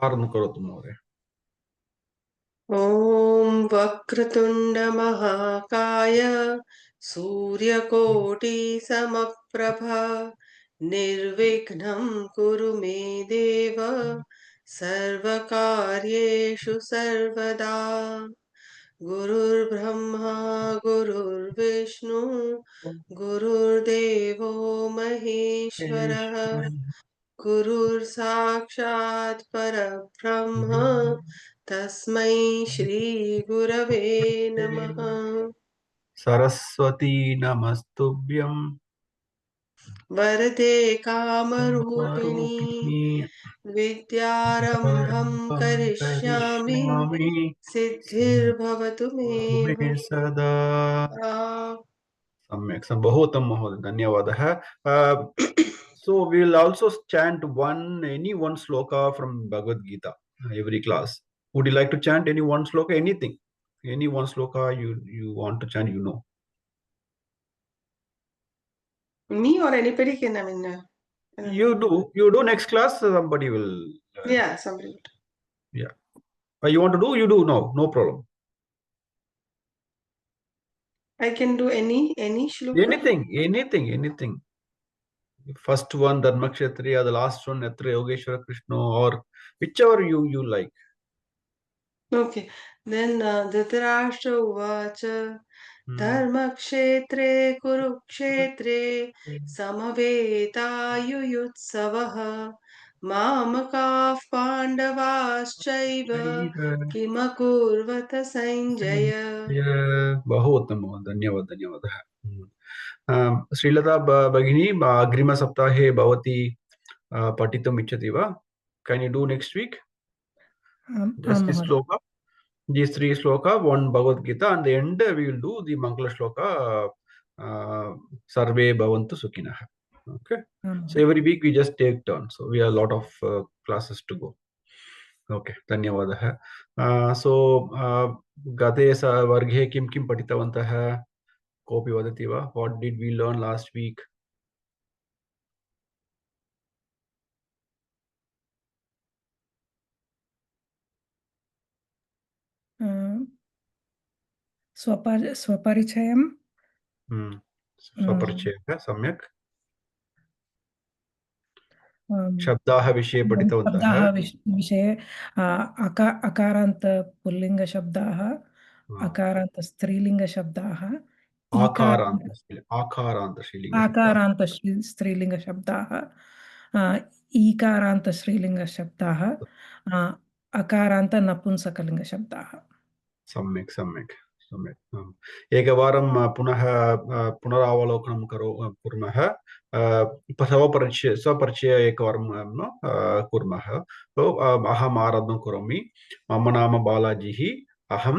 आरम्भं करोतु महोदय। ॐ वक्रतुण्ड महाकाय सूर्यकोटिसमप्रभा निर्विघ्नं कुरु मे देव सर्वकार्येषु सर्वदा। गुरुर्ब्रह्मा गुरुर्विष्णु गुरुर्देवो महेश्वरः गुरुर्साक्षात् परब्रह्म तस्मै श्री गुरवे नमः। सरस्वती नमस्तुभ्यं वरदे कामरूपिणी विद्यारम्भं करिष्यामि सिद्धिर्भवतु मे सदा। सम्यक् बहु उत्तमं महोदय, धन्यवादः। So we will also chant any one sloka from Bhagavad Gita every class. Would you like to chant any one sloka? Anything, any one sloka you want to chant? Me or anybody can, I mean, You do. Next class somebody will. yeah, somebody would. Yeah. You want to do? You do. No problem. I can do any shloka. Anything. First one Dharmakshatriya, the last one Yatra Yogeshwara Krishna, or whichever you like. Okay, then Dhritarashtra uvacha धर्मक्षेत्रे कुरुक्षेत्रे समवेतायुयुत्सवः मामकाः पाण्डवाश्चैव किमकुर्वत सञ्जय। बहु उत्तमं, धन्यवादः। श्रीलता भगिनी, अग्रिमसप्ताहे भवती पठितुम् इच्छति वा? Can you do next week? Just this sloka, these three sloka, one Bhagavad Gita, and the end we will do the Mangala sloka, Sarve Bhavantu Sukhinah. Okay. So every week we just take turns. So we have a lot of classes to go. Okay, धन्यवादः. So गते वर्गे किं पठितवन्तः? कोऽपि वदति वा? What did we learn last week? स्वपरिचयं स्वपरिचयः सम्यक्। शब्दाः विषये पठितवन्तः। शब्दाः विषये अकारान्त पुल्लिङ्गशब्दाः, अकारान्त स्त्रीलिङ्गशब्दाः, आकारान्त स्त्रीलिङ्गशब्दाः, ईकारान्त स्त्रीलिङ्गशब्दाः, अकारान्त नपुंसकलिङ्गशब्दाः। सम्यक्। एकवारं पुनः पुनरावलोकनं कुर्मः। स्वपरिचय एकवारं कुर्मः। अहम् आरम्भं करोमि। मम नाम बालाजिः। अहं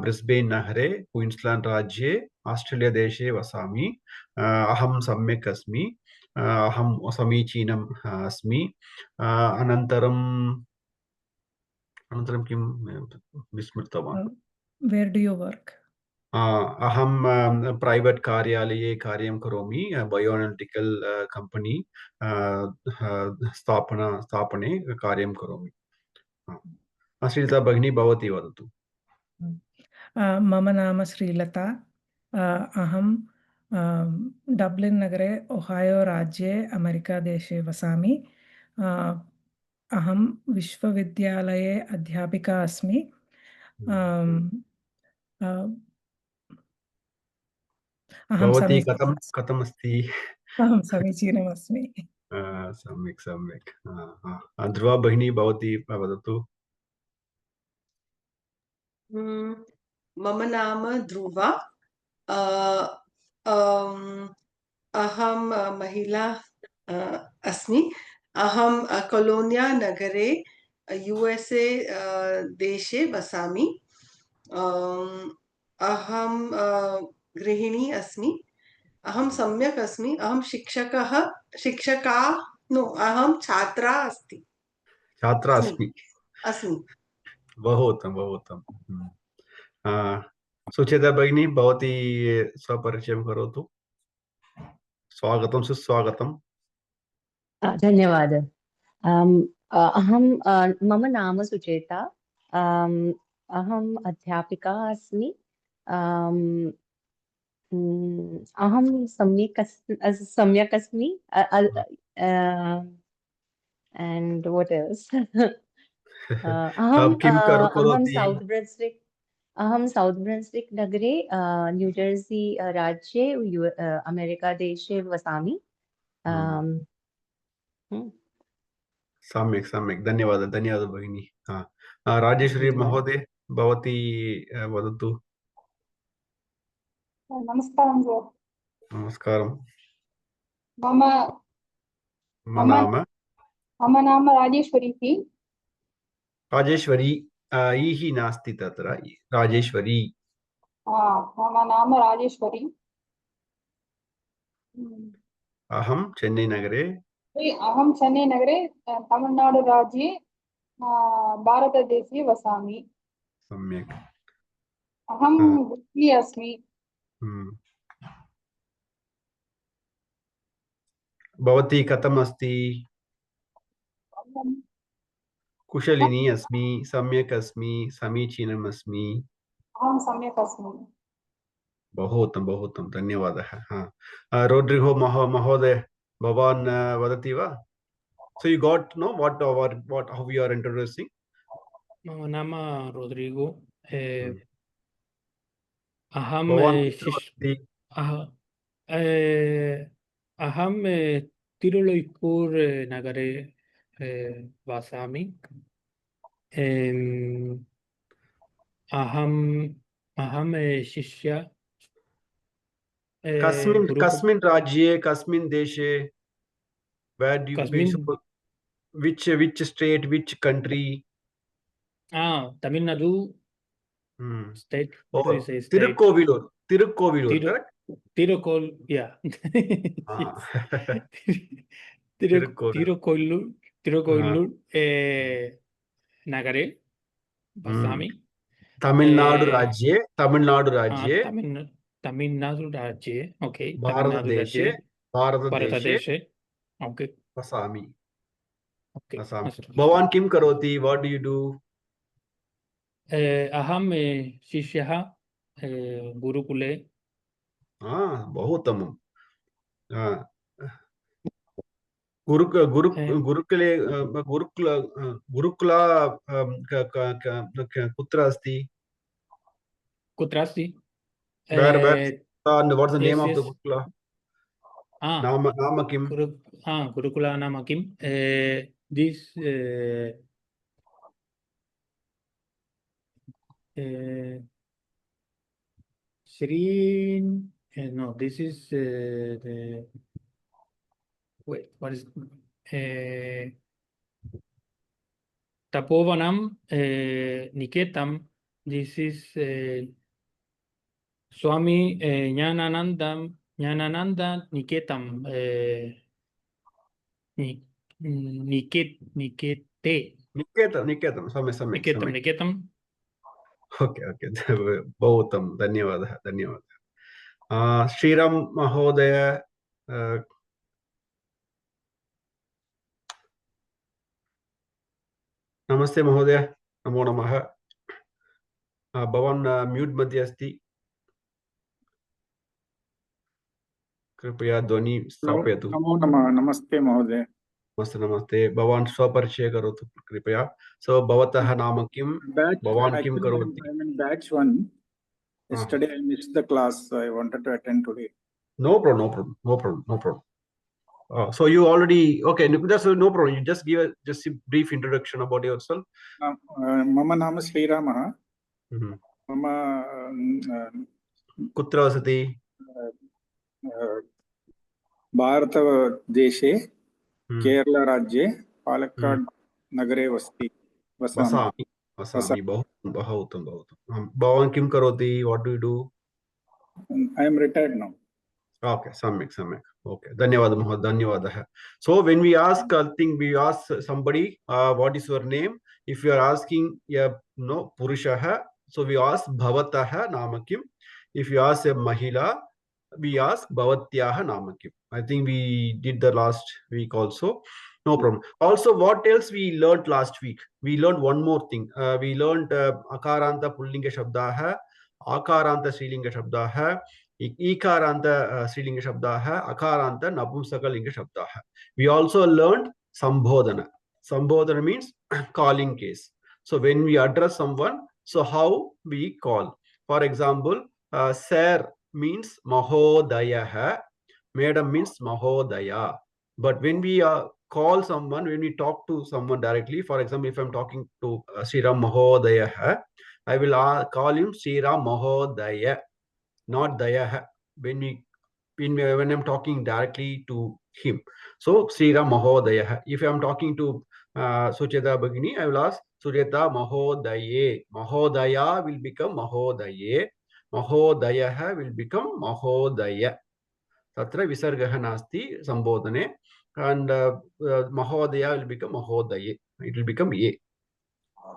ब्रिस्बेन् नगरे क्वीन्स्लाण्ड् राज्ये आस्ट्रेलिया देशे वसामि। अहं सम्यक् अस्मि। अहं समीचीनम् अस्मि। अनन्तरं किं विस्मृतवान्? Where do you work? अहं प्रैवेट् कार्यालये कार्यं करोमि। बयोएनालिटिकल् कम्पनी स्थापने कार्यं करोमि। श्रीलता भगिनी, भवती वदतु। मम नाम श्रीलता। अहं डब्लिन् नगरे ओहायो राज्ये अमेरिकादेशे वसामि। अहं विश्वविद्यालये अध्यापिका अस्मि। भवती कथम् अस्ति? अहं समीचीनम् अस्मि। सम्यक्। ध्रुवा भगिनी, भवती वदतु। मम नाम ध्रुवा। अहं महिला अस्मि। अहं कोलोनिया नगरे USA देशे वसामि। अहं गृहिणी अस्मि। अहं सम्यक् अस्मि। अहं अहं छात्रा अस्मि। बहु उत्तमम्। सुचेता भगिनी, भवती स्वपरिचयं करोतु। स्वागतं, सुस्वागतम्। धन्यवादः। मम नाम सुचेता। अहम् अध्यापिका अस्मि। अहं सम्यक् अस्मि। And what else? किं अहं करोति? साउथ ब्रन्स्विक् नगरे न्यूजर्सी राज्ये अमेरिकादेशे वसामि। सम्यक् सम्यक्, धन्यवादः भगिनी। राजेश्वरी महोदय, भवती वदतु। नमस्कारं सर्। नमस्कारं। मम नाम राजेश्वरी। राजेश्वरी इः नास्ति तत्र, राजेश्वरी। मम नाम राजेश्वरी। अहं चेन्नैनगरे तमिळ्नाडुराज्ये भारतदेशे वसामि। सम्यक्। अहं गृहिणी अस्मि। भवती कथम् अस्ति? कुशलिनी अस्मि, सम्यक् अस्मि, समीचीनम् अस्मि। अहं सम्यक् अस्मि। बहु उत्तमं, धन्यवादः। रोड्रिगो महोदय, भवान् वदति वा? So you got know what how we are introducing? मम नाम रोड्रिगो। अहं तिरुलैपुर नगरे वसामि। अहं शिष्य। कस्मिन् राज्ये, कस्मिन् देशे? Where do you which state, which country? Tamil Nadu state. Tirukkovilur, correct? Yeah. Tirukkovilur नगरे वसामि। तमिलनाडु राज्ये ओके, भारतदेशे ओके वसामि। ओके। भवान् किं करोति? What do you do? अहं शिष्यः गुरुकुले। बहु उत्तमम्। गुरुकुले गुरुकुला कुत्र अस्ति? Where what's the name of the gurukula? नाम किं? गुरुकुला नाम किं? This no, this is the wait. What is Tapovanam Niketam? This is Swami Jnanananda Niketam. निकेतम सम्यक्। Niketam. ओके बहु उत्तमं, धन्यवादः। श्रीराम महोदय, नमस्ते महोदय, नमो नमः। भवान् म्यूट् मध्ये अस्ति, कृपया ध्वनि स्थापयतु। नमो नमः। नमस्ते महोदय। नमस्ते। भवान् स्वपरिचय करोतु कृपया। सो भवतः नाम किं? भवान् किं करोति? I'm in batch 1. Yesterday I missed the class, so I wanted to attend today. No problem. So you already okay? That's no problem. You just give a brief introduction about yourself. मम नाम श्रीरामः। मम कुत्र वसति? भारतदेशे केरला राज्ये पालक्काड नगरे वसामि। बहु उत्तमं। भवान् किं करोति? What do you do? I am retired now. Okay, सम्यक्। Okay, धन्यवादः। So when we ask, I think we ask somebody, what is your name? If you are asking Purushah, so we ask Bhavatah nama kim. If you ask a Mahila, we ask Bhavatyah nama kim. I think we did the last week also. No problem. Also, what else we learned last week? We learned one more thing. We learned akaranta pullinga shabda hai, akaranta strilinga shabda hai, ikaranta strilinga shabda hai, akaranta napumsakalinga shabda hai. We also learned sambodhana. Sambodhana means calling case. So when we address someone, so how we call. For example, sir means mahodaya hai, madam means mahodaya. But when we call someone, when we talk to someone directly, for example, if I'm talking to Sriram Mahodaya hai, I will call him Sriram Mahodaya, not Daya hai. When I'm talking directly to him, so Sriram Mahodaya hai. If I'm talking to Sucheta Bhagini, I will ask Sucheta Mahodaye. Mahodaya will become Mahodaye. Mahodaya hai will become Mahodaya. Tatra visargah nasti sambodhane, and Mahodaya will become Mahodaye. It will become A.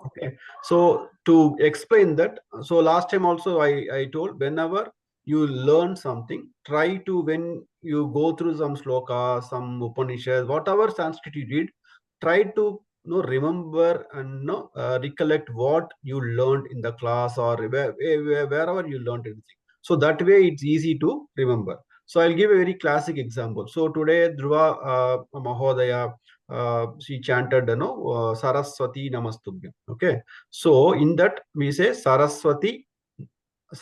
Okay. So to explain that, so last time also I told, whenever you learn something, try to, when you go through some sloka, some Upanishads, whatever Sanskrit you read, try to remember and recollect what you learned in the class, or wherever you learned anything. So that way it's easy to remember. So I'll give a very classic example. So today Dhruva Mahodaya, she chanted, Saraswati Namastubhyam. Okay. So in that we say Saraswati,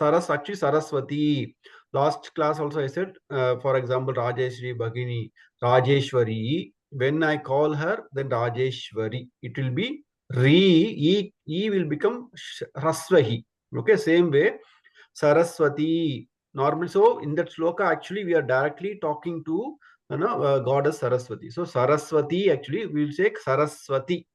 actually Saraswati. Last class also I said, for example, Rajeshri Bhagini, Rajeshwari. When I call her, then Rajeshwari. It will be Re, E will become Raswahi. Okay, same way, Saraswati. Normally, so in that sloka, actually, we are directly talking to goddess Saraswati. So Saraswati, actually, we will say Saraswati.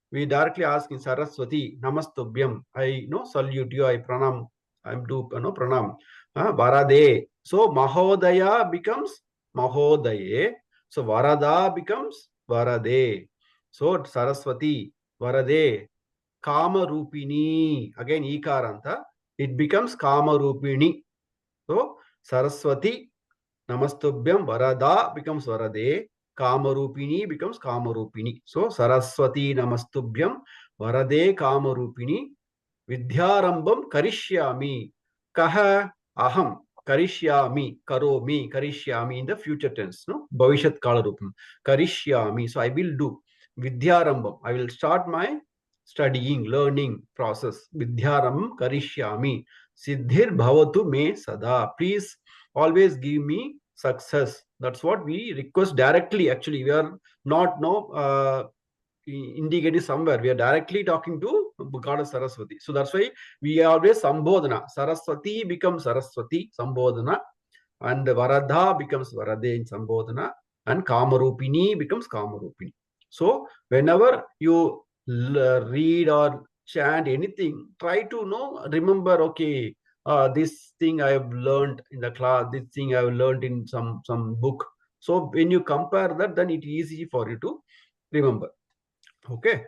We directly ask in Saraswati, Namastubhyam. I salute you, I pranam. I'm do pranam. Varade. So Mahodaya becomes Mahodaye. So Varada becomes Varade. So Saraswati, Varade, Kama Rupini. Again, Ikaranta. It becomes Kama Rupini. So Saraswati, Namastubhyam, Varada becomes Varade. Kamarupini becomes Kamarupini. So Saraswati Namastubhyam, Varade Kamarupini, Vidyarambam Karishyami. Kaha Aham Karishyami, Karomi, Karishyami in the future tense. No? Bhavishat Kala Rupam. Karishyami. So I will do. Vidyarambam. I will start my studying, learning process. Vidyarambam Karishyami. Siddhir Bhavatu Me Sada. Please always give me success. That's what we request directly. Actually, we are not indicating somewhere. We are directly talking to goddess Saraswati. So that's why we always Sambodhana. Saraswati becomes Saraswati, Sambodhana, and Varada becomes Varade in Sambodhana, and Kamarupini becomes Kamarupini. So whenever you read or chant anything, try to remember, okay, this thing I have learned in the class, this thing I have learned in some book. So when you compare that, then it is easy for you to remember. Okay.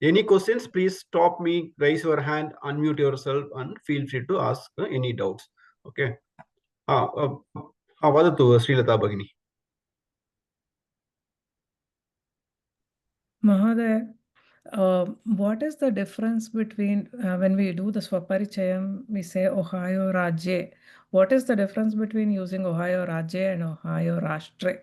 Any questions, please stop me, raise your hand, unmute yourself, and feel free to ask any doubts. Okay. Vadatu Srilata Bhagini. Mahodaya, what is the difference between when we do the Swaparichayam, we say Ohio Rajye. What is the difference between using Ohio Rajye and Ohio Rashtre?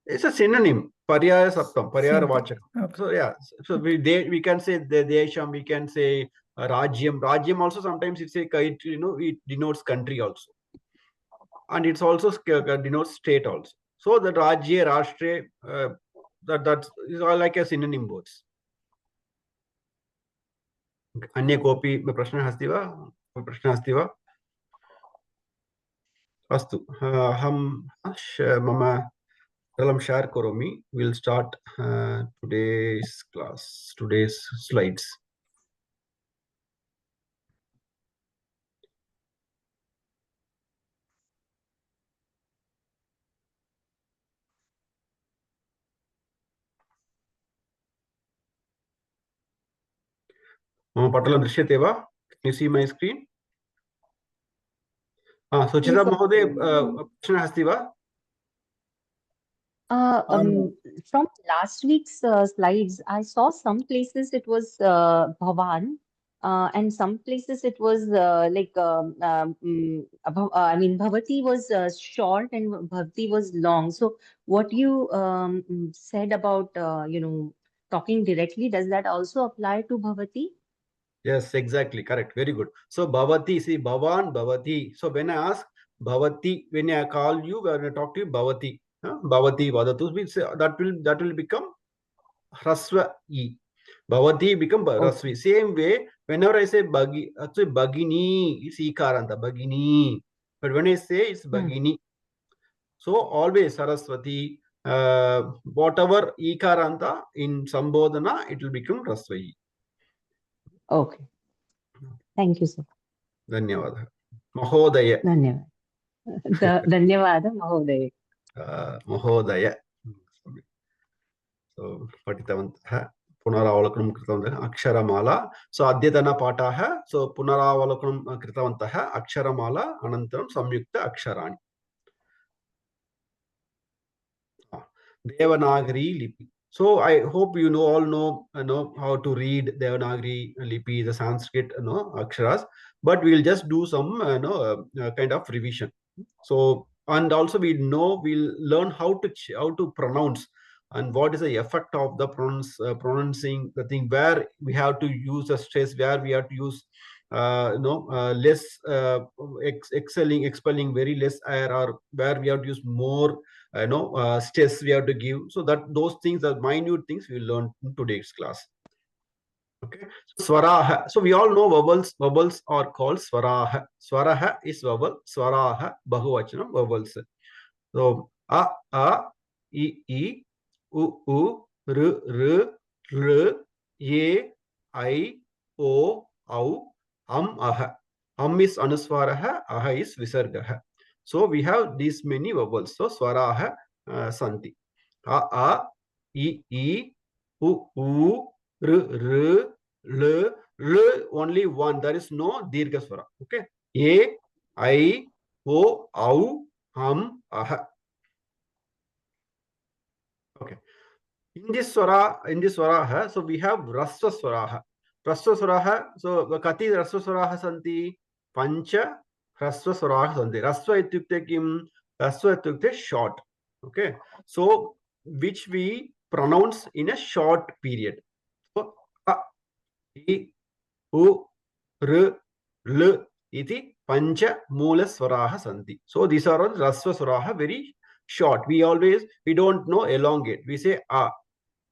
It's a synonym. Paryaya Saptam, Paryaya Vachakam. Okay. So yeah, so we can say the Desham, we can say Rajyam. Rajyam also sometimes it denotes country also, and it's also denotes state also. So the Rajya, Rashtre, that is all like a synonym words. अन्य कोऽपि प्रश्नः अस्ति वा? अस्तु, अहं मम स्थलं share करोमि. We'll start today's class, today's slides. मम पटलं दृश्यते वा? Can you see my screen? सुचिता महोदय, प्रश्नः अस्ति वा? From last week's slides, I saw some places it was Bhavan, and some places it was I mean, Bhavati was short and Bhavati was long. So, what you said about talking directly, does that also apply to Bhavati? Yes, exactly. Correct. Very good. So Bhavati, see Bhavan, Bhavati. So when I ask Bhavati, when I call you, when I talk to you, Bhavati, Bhavati, Vadatu, means that will become Hrasva E. Bhavati become Okay. Rasvi. Same way, whenever I say Bagi, actually Bagini, it's Ikaranta, Bagini. But when I say it's Bagini, so always Saraswati, whatever Ikaranta in Sambodhana, it will become Rasva. Okay. Thank you, sir. Dhanyavada. Mahodaya. Dhanyavad. Dhanyavad, Mahoday. Mahodaya. So, patitavantah. Punaravalakanam kritavantah. Aksharamala. So, adyatana pataha. So, punaravalakanam kritavantah. Aksharamala. Anantaram samyukta aksharani. Devanagari Lipi. So I hope you all know how to read Devanagari Lipi, the Sanskrit aksharas, but we'll just do some kind of revision. So and also we'll learn how to pronounce and what is the effect of the pronouncing the thing, where we have to use the stress, where we have to use less expelling very less air, or where we have to use more stress we have to give. So that those things are minute things we learn in today's class. Okay. Swaraha. So we all know vowels. Vowels are called swaraha. Swaraha is vowel. Swaraha bahuvachanam vowels. So a, I, u, r, e, I, o, au, ah. Is anuswaraha, aha is visargaha. So we have these many vowels. So swaraha santi. A, I, u, r, only one. There is no dirgha swara. Okay. A, I, o, au, aha. Okay. In this swara, so we have rasva swaraha. Rasva swaraha. So kati rasva swaraha santi? Pancha rasva swaraha santi. Rasva ityukte kim? Rasva ityukte short. Okay. So which we pronounce in a short period. So a, I, u, r, l iti pancha mula swaraha santi. So these are all rasva swaraha, very short. We don't know elongate. We say a,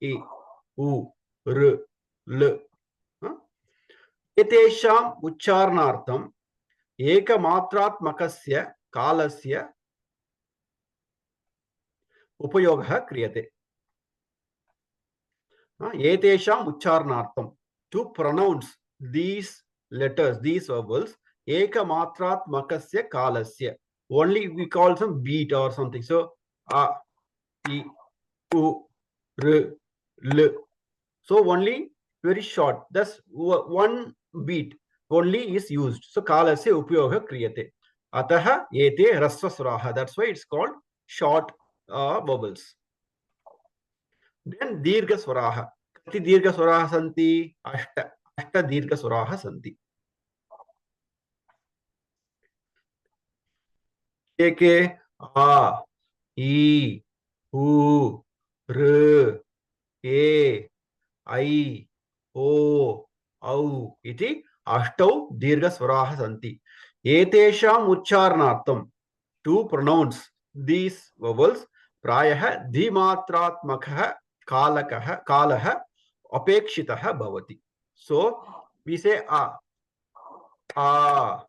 I, u, r, l. एतेषाम् उच्चारणार्थम् एकमात्रात्मकस्य कालस्य उपयोगः क्रियते. एतेषाम् उच्चारणार्थम्, to pronounce these letters, these vowels, ekamatraatmakasya kalasya, only we call some beat or something. So a, I, u, r, l. So only very short. Thus one beat only is used. So kalasya upyoga kriyate. Ataha ete rasvasuraha. That's why it's called short vowels. Then dirgha swaraha. Kati dirgha swaraha santi? Ashta. Ashta dirgha swaraha santi. Eke a, I, u, r, e, I, o, au iti ashtau dirgha swaraha santi. Etesham uccharnartham, to pronounce these vowels, prayah dhimatratmakah kalah apekshitah bhavati. So we say a, I,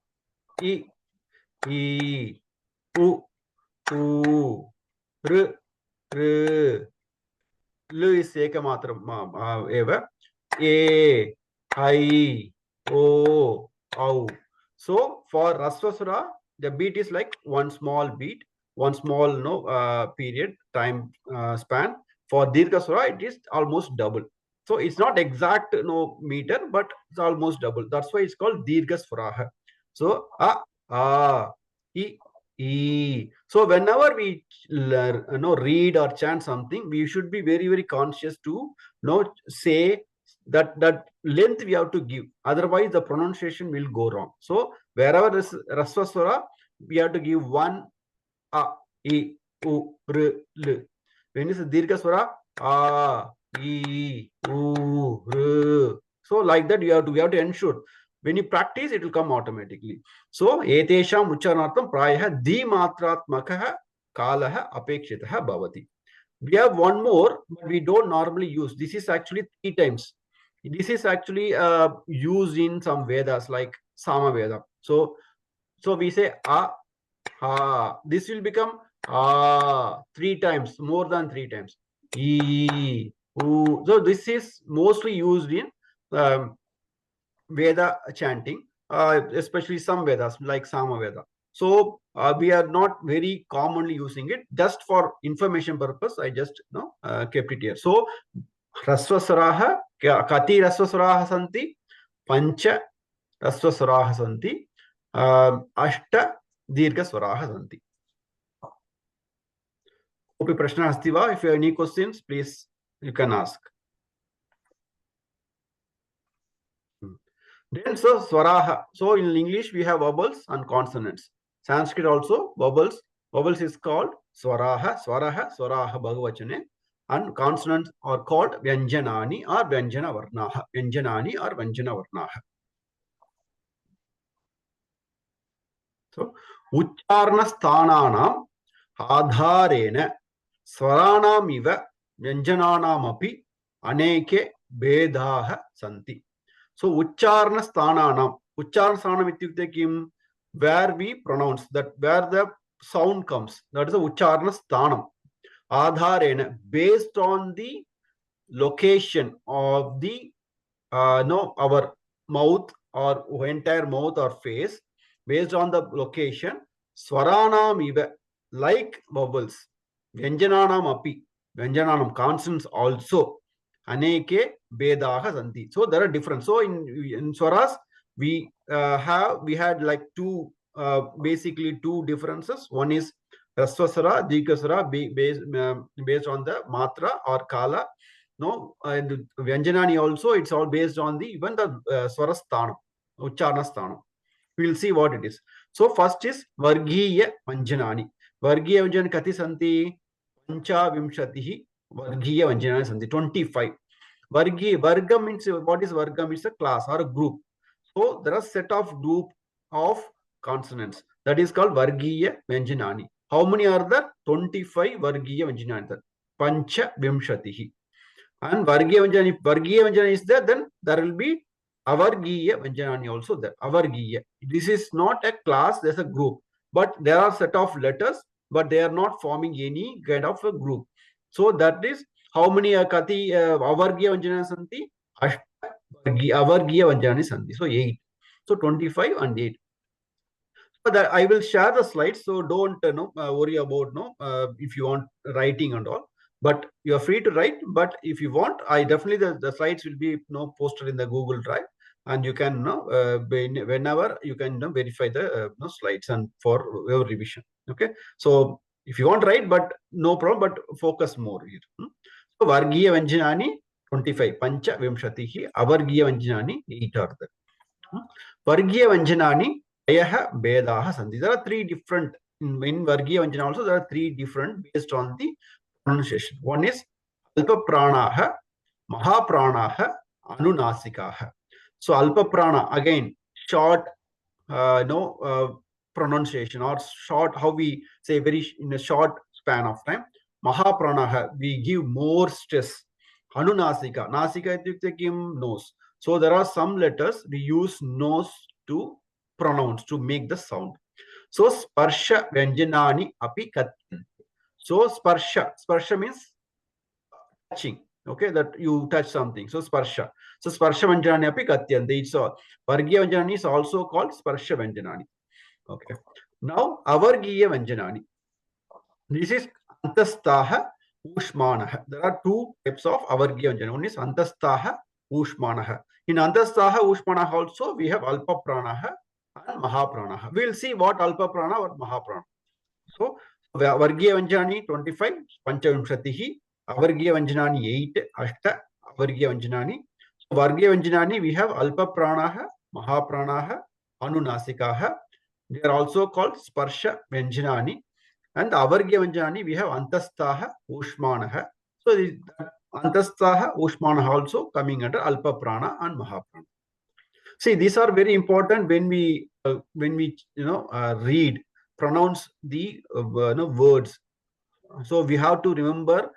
u, r, l is ekamatram eva, e, I, o, au. So for rasvasura, the beat is like one small beat, one small period time span. For dirghasura, it is almost double. So it's not exact meter, but it's almost double. That's why it's called dirghasvaraha. So a, I, E. So whenever we read or chant something, we should be very, very conscious to say that length we have to give. Otherwise, the pronunciation will go wrong. So wherever this rasva swara, we have to give one a, e, u, r, l. When it's dirgha swara, a, e, u, r. So like that, we have to ensure. When you practice, it will come automatically. So etesham uchcharanartham prayah dimatratmakah kalah apekshitah bhavati. We have one more, but we don't normally use. This is actually 3 times. This is actually used in some Vedas like Sama Veda. So we say a, ha. This will become 3 times, more than 3 times. E, u. So this is mostly used in Veda chanting, especially some Vedas like Sama Veda. So we are not very commonly using it. Just for information purpose, I just kept it here. So rasvasaraha, kati rasvasaraha santi, pancha rasvasaraha santi, ashta dirghaswaraha santi. Kopi prashna asti va? If you have any questions, please you can ask. Then so swaraha. So in English we have vowels and consonants. Sanskrit also vowels. Vowels is called swaraha, swaraha, swaraha bhagavachane. And consonants are called vyanjanani or vyanjana varnaha. Vyanjanani or vyanjana varnaha. So uchcharna sthananam adharena swaranam iva vyanjananam api aneke bedaha santi. So uchcharna sthananam. Uchcharna sthanam ityukte kim? Where we pronounce, that where the sound comes. That is the uchcharna sthanam. Adharena, based on the location of the our mouth or entire mouth or face, based on the location, swaranam iva, like vowels, vyanjananam api, vyanjananam, consonants also, aneke bedaha santi. So there are different. So in swaras we had like basically two differences. One is rasvasara, dirghaswara, based on the matra or kala. No, and vyanjanani also, it's all based on the even the swarasthanam, uchcharna sthanam. We will see what it is. So first is vargiya vanjanani. Vargiya vanjanani kati santi? Pancha vimshatihi vargiya vanjanani santi. 25. Varga means, what is varga? Means a class or a group. So there are set of group of consonants. That is called vargiya vanjanani. How many are there? 25 vargiya vanjanani. Pancha vimshatihi. And Vargiya Vanjana, if Vargiya Vanjana is there, then there will be Avargiya Vanjanani also there. Avargiya. This is not a class, there's a group. But there are set of letters, but they are not forming any kind of a group. So that is how many Kati Avargiya Vanjana Santi? Avargiya Vanjani Santi. So 8. So 25 and 8. So that I will share the slides. So don't worry about if you want writing and all. But you are free to write. But if you want, I definitely the slides will be posted in the Google Drive, and you can whenever you can verify the slides and for your revision. Okay. So if you want to write, but no problem. But focus more here. So Vargiya Vanjanani 25, Pancha Vimshatihi, Avargiya Vanjanani 8 are there. Vargiya Vanjanani Ayaha Bedaha Santi. There are 3 different in Vargiya Vanjana also. There are 3 different based on the pronunciation. One is Alpa Pranaha, Maha Pranaha, Anunasikaha. So Alpa Prana, again, short pronunciation, or short, how we say, very in a short span of time. Maha Pranaha, we give more stress. Anunasika, Nasika ityukte kim? Nose. So there are some letters we use nose to pronounce, to make the sound. So Sparsha Vyanjanani api katyanti. So sparsha means touching. Okay, that you touch something. So sparsha. So sparsha vanjanani api katyanti. So vargiya vanjanani is also called sparsha vanjanani. Okay. Now avargiya vanjanani. This is antastaha ushmanaha. There are 2 types of avargiya vanjanani. One is antastaha ushmanaha. In antastaha ushmanaha also we have alpa pranaha and mahapranaha. We will see what alpa prana or mahaprana. So Vargiya Vanjanani 25, Panchavimshatihi, Avargiya Vanjanani 8, Ashta, Avargiya Vanjanani. So Vargiya Vanjanani, we have Alpa Pranaha, Mahapranaha, Anunasikaha. They are also called Sparsha Vanjanani. And the Avargiya Vanjanani, we have Antastaha, Ushmanaha. So the Antastaha, Ushmanaha also coming under Alpa Prana and Mahaprana. See, these are very important when we read, pronounce the words. So we have to remember.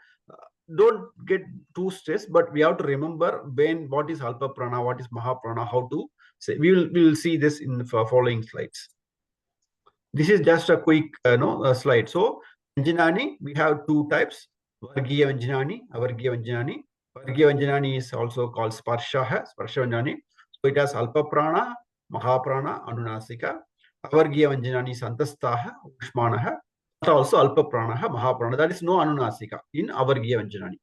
Don't get too stressed, but we have to remember what is Alpa Prana, what is Mahaprana, how to say. We will see this in the following slides. This is just a quick slide. So Vanjanani, we have two types: Vargiya Vanjanani, Avargiya Vanjanani. Vargiya Vanjanani is also called Sparsha Vanjanani. So it has Alpa Prana, Mahaprana, Anunasika. Avargiya Vanjanani is Antastaha, Ushmanaha. But also Alpa Pranaha, Mahaprana. That is no Anunasika in Avargiya Vanjanani.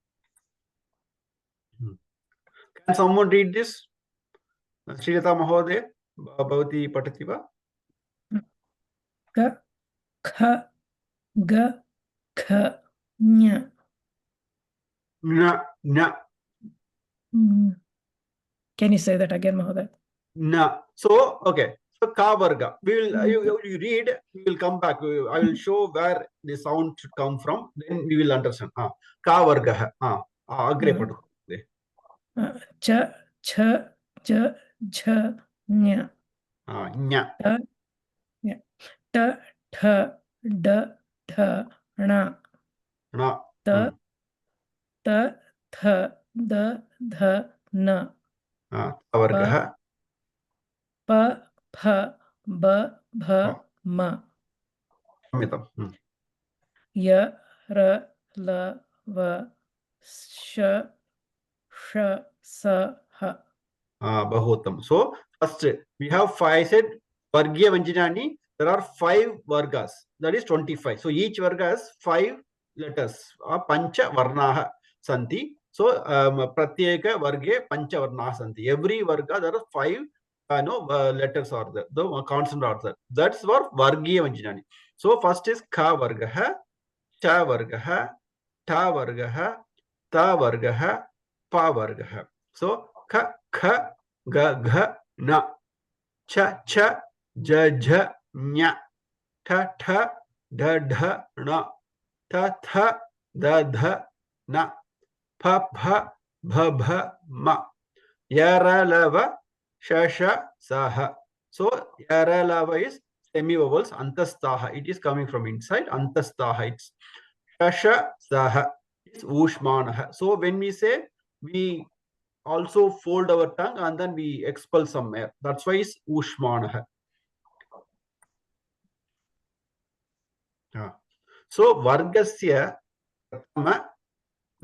Can someone read this? Srilata Mahodaya, Bhavati Patativa. Ka, kha, ga, kha, nya. Na, na. Can you say that again, Mahodaya? Na. So, okay. So, ka varga. We will, you read, we will come back. I will show where the sound should come from. Then we will understand. Ka varga. Agre padu. Cha, cha, ja, jha, nya. Nya. Ta, yeah. Ta, tha, da, tha, na. Na. Ta, ta, tha, da, dha, na. Ta varga. Pa, pha, ba, bha, ma. Samitam. Ya, ra, la, va, sha, sha, sa, ha. Bahutam. So, first we have 5 said Vargiya Vanjanani. There are 5 vargas. That is 25. So, each varga has 5 letters. Pancha Varnaha Santi. So, Pratyeka Varge Pancha Varnaha Santi. Every varga there are 5 letters are there. The consonant are there. That's for Vargiya Vanjanani. So, first is Ka Vargaha, Cha Vargaha, Ta Vargaha, Ta Vargaha, Pa Vargaha. So, Ka, Kha, Ga, Gha, Na, Cha, Cha, Ja, Jha, Nya, Ta, Tha, Da, Dha, Na, Ta, Tha, Da, Dha, Na, Pa, Pha, Bha, Bha, Ma, Yara, Lava, Sha, Sha, Saha. So, Yara, Lava is semi-vowels, Antastaha. It is coming from inside, Antastaha. It's Sha, Sha, Saha. It's Ushmanaha. So, when we say, we also fold our tongue and then we expel some air. That's why it's Ushmanaha. So, Vargasya Pratama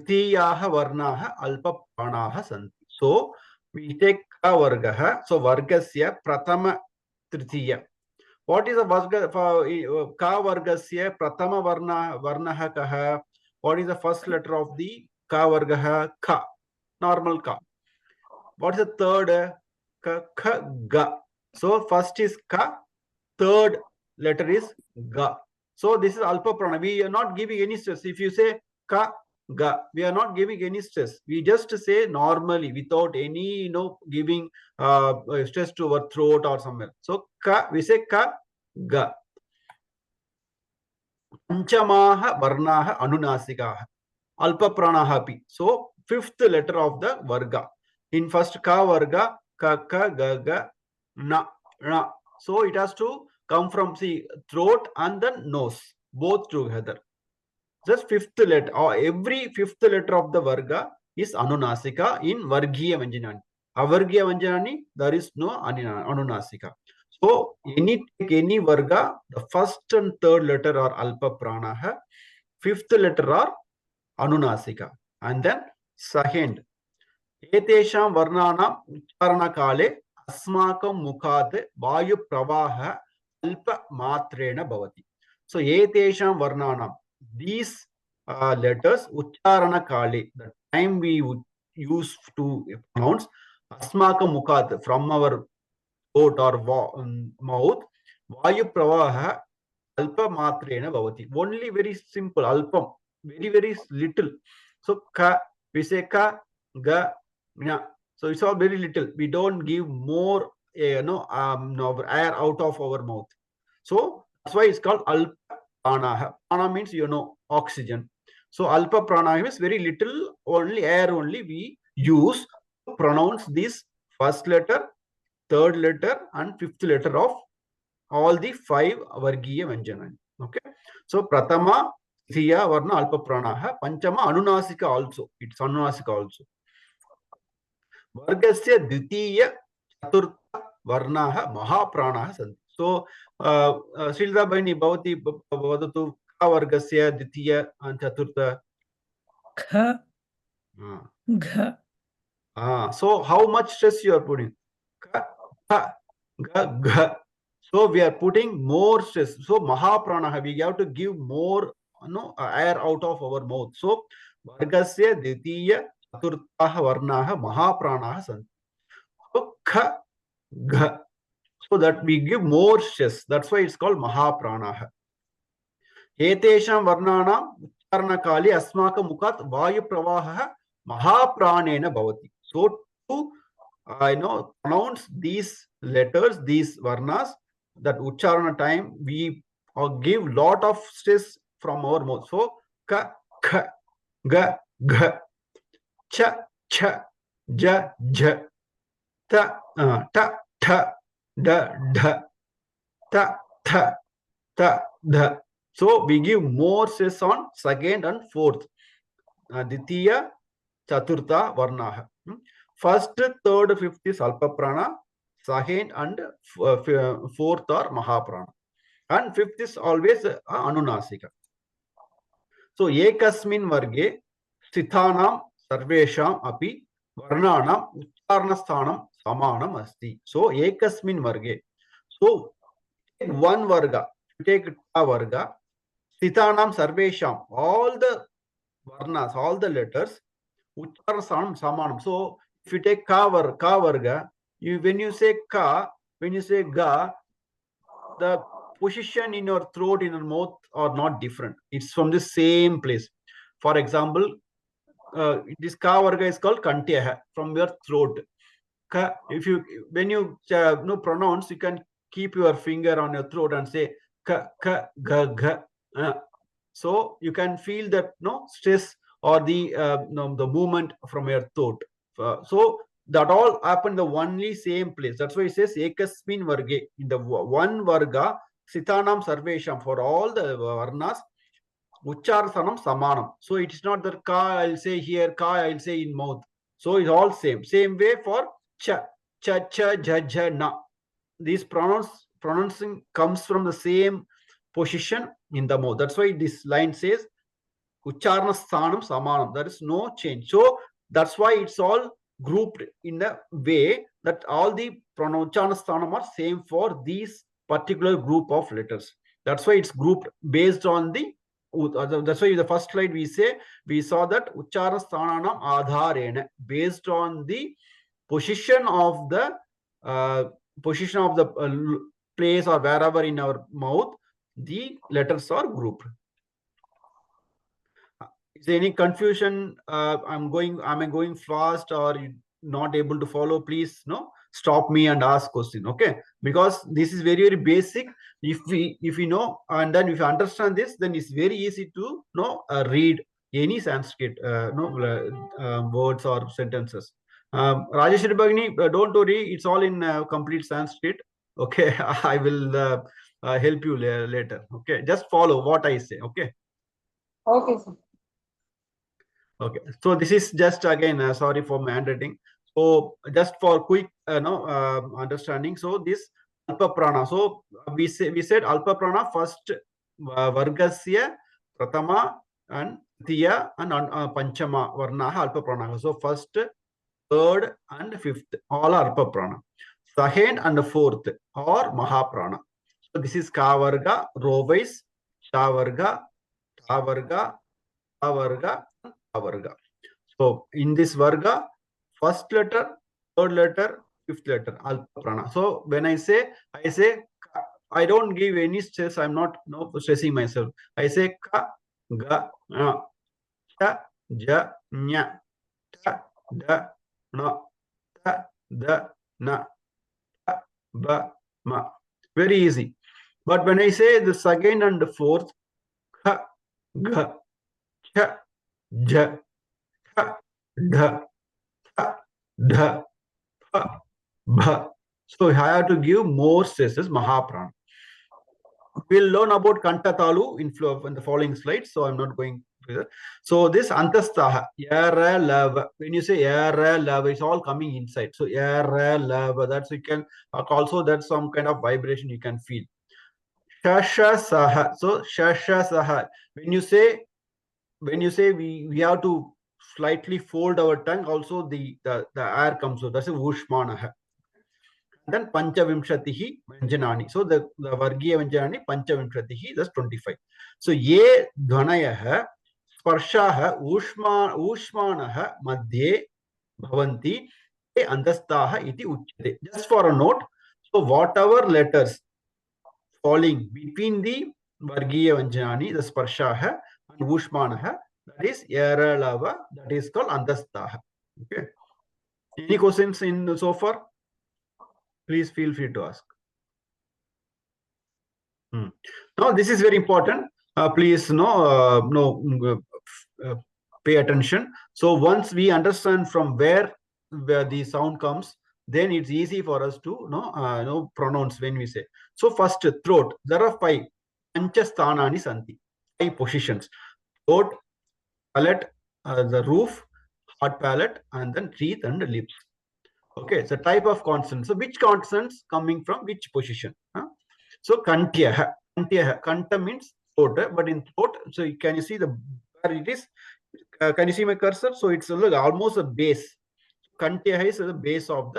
Tritiyaha Varnaha Alpa Pranaha Santi. So, we take Ka Vargaha. So, Vargasya Pratama Tritiya. What is the Varga Ka Vargasya Pratama Varnaha Kaha? What is the first letter of the Ka Vargaha? Ka. Normal Ka. What is the third? Ka, Kha, Ga. So first is Ka, third letter is Ga. So this is Alpa Prana. We are not giving any stress. If you say Ka, Ga, we are not giving any stress. We just say normally without any, giving stress to our throat or somewhere. So Ka, we say Ka, Ga. Panchamaha Varnaha Anunasikaha. Alpa Pranaha api. So fifth letter of the Varga. In first Ka Varga, Ka, Ka, Ga, Ga, Na, Na. So it has to come from throat and the nose, both together. Just fifth letter, or every fifth letter of the Varga is Anunasika in Vargiya Vanjanani. Avargiya Vanjanani, there is no Anunasika. So any Varga, the first and third letter are Alpa Pranaha, fifth letter are Anunasika. And then second, Etesham Varnana Ucharana Kale Asmakam Mukhat Vayu Pravaha Alpa Matrena Bhavati. So Etesham Varnana, these letters Ucharana Kale, the time we would use to pronounce Asmakam Mukhat, from our throat or mouth, Vayu Pravaha alpa matrena bhavati. Only very simple, alpam, very little. So ka, we say ka, ga, nya. So it's all very little. We don't give more, no, air out of our mouth. So that's why it's called alpa prana. Prana means, oxygen. So alpa prana is very little, only air only we use to pronounce this first letter, third letter, and fifth letter of all the 5 Vargiya Vyanjana. Okay. So Pratama, Thiya, Varna, Alpa Pranaha, Panchama, Anunasika also. It's Anunasika also. Vargasya, Ditiya, Chaturtha, Varnaha, Mahapranaha Santi. So, Srilda Bhaini, Bhavati, Bhavatu, Ka Vargasya, Ditiya, and Chaturtha. Kha, gha. So, how much stress you are putting? Ka, ha, ga, gha. So we are putting more stress. So Mahapranaha, we have to give more air out of our mouth. So Vargasya, Ditiya, Chaturtha, Varnaha, Mahapranaha Santi. So Kha, Gha. So that we give more stress. That's why it's called Mahapranaha. Etesham Varnana, Uchcharanakali, Asmaka Mukat, Vayu Pravaha, Mahapranena Bhavati. So to pronounce these letters, these varnas, that ucharana time, we give lot of stress from our mouth. So ka, kha, ga, gha, cha, cha, ja, ja, ta, ta, tha, da, dha, ta, tha, ta, dha. So we give more stress on second and fourth. Ditiya, Chaturtha, Varnaha. First, third, fifth is Alpa Prana. Second and fourth are Mahaprana. And fifth is always Anunasika. So, Ekasmin Varge, Stithanam, Sarvesham, Api, Varnanam, Ucharnasthanam, Samanam Asti. So, Ekasmin Varge. So, take one Varga, take a Varga, Stithanam, Sarvesham, all the Varnas, all the letters, Ucharnasthanam, Samanam. So, if you take ka varga, when you say ka, when you say ga, the position in your throat, in your mouth are not different. It's from the same place. For example, this ka varga is called kantya, from your throat. Ka, when you pronounce, you can keep your finger on your throat and say ka, ka, ga, ga. So you can feel that stress or the the movement from your throat. So that all happen in the only same place. That's why it says ekasmin varge. In the one varga, sitanam sarvesham, for all the varnas, ucharsanam samanam. So it is not that ka I'll say here, ka I'll say in mouth. So it's all same. Same way for cha, cha, cha, ja, ja, na. This pronouncing comes from the same position in the mouth. That's why this line says Ucharna Sthanam Samanam. There is no change. So that's why it's all grouped in a way that all the Ucharna Sthanam are same for these particular group of letters. That's why it's grouped based on the. That's why the first slide we saw that Ucharna Sthananam Adharena, based on the position of the place or wherever in our mouth, the letters are grouped. Is there any confusion? Am I going fast or not able to follow? Please stop me and ask question. Okay, because this is very basic. If we know, and then if you understand this, then it's very easy to read any Sanskrit words or sentences. Rajeshwari Bhagini, don't worry, it's all in complete Sanskrit. Okay, I will help you later. Okay, just follow what I say. Okay. Okay, sir. Okay, so this is just again, sorry for my handwriting. So just for quick understanding, so this Alpa Prana. So we said Alpa Prana first, Vargasya, Pratama, and Tiya, and Panchama Varnaha Alpa Prana. So first, third, and fifth, all are Alpa Prana. Second and fourth are Mahaprana. So this is Ka Varga, Rovais, Sha Varga, Ta Varga, Ta Varga, Varga. So in this Varga, first letter, third letter, fifth letter, Alpa Prana. So when I say I don't give any stress. I'm not stressing myself. I say ka, ga, na, ta, ja, nya, ta, da, na, ta, da, na, ta, ba, ma. Very easy. But when I say the second and the fourth, ka, ga, cha, ja, ta, da, ta, da, pa, ba. So I have to give more stresses, Mahaprana. We'll learn about Kantatalu in the following slides, so I'm not going further. So this Antastaha, Yara lava. When you say Yara lava, it's all coming inside. So Yara lava, that's you can also that's some kind of vibration you can feel. Shasha Saha. So Shasha Saha. When you say we have to slightly fold our tongue, also the air comes. So that's a Vushmanaha. Then Panchavimshatihi Vyanjanani. So the Vargiya Vyanjanani Panchavimshatihi, that's 25. So Ye Dhanayaha Sparshaha Ushmanaha Madhye Bhavanti Te Andastaha Iti Uchyate. Just for a note, so whatever letters falling between the Vargiya Vyanjanani, the Sparshaha and Ushmanaha, that is Yaralava, that is called Andastaha. Okay. Any questions in so far? Please feel free to ask. Now this is very important. Please pay attention. So once we understand from where the sound comes, then it's easy for us to pronounce when we say. So first, throat. There are 5 panchasthanani santi, 5 positions: throat, palate, the roof, hot palate, and then teeth and lips. Okay, it's a type of consonant. So which consonants coming from which position? So kantya, kanta means throat, but in throat, so can you see where it is? Can you see my cursor? So it's almost a base. Kantya is the base of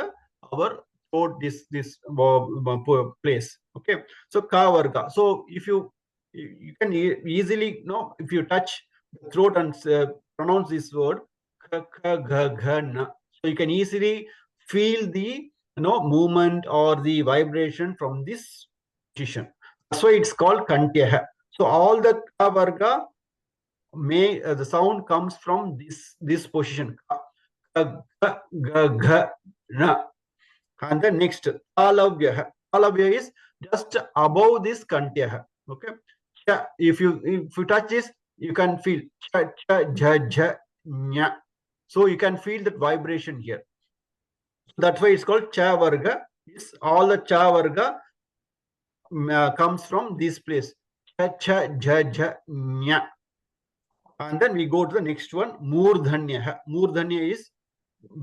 our throat, this place. Okay, so ka varga. So if you can easily if you touch the throat and pronounce this word ka, ga, ga, na. So you can easily feel the movement or the vibration from this position. That's why it's called kantya. So all the ka varga the sound comes from this position. Ka, ga, ga, ga, na. And then next talavya. Talavya is just above this kantya. Okay. If you touch this, you can feel cha, cha, ja, ja, nya. So you can feel that vibration here. That's why it's called cha varga. All the cha varga comes from this place. Cha, cha, ja, ja, nya. And then we go to the next one, murdhanya. Murdhanya is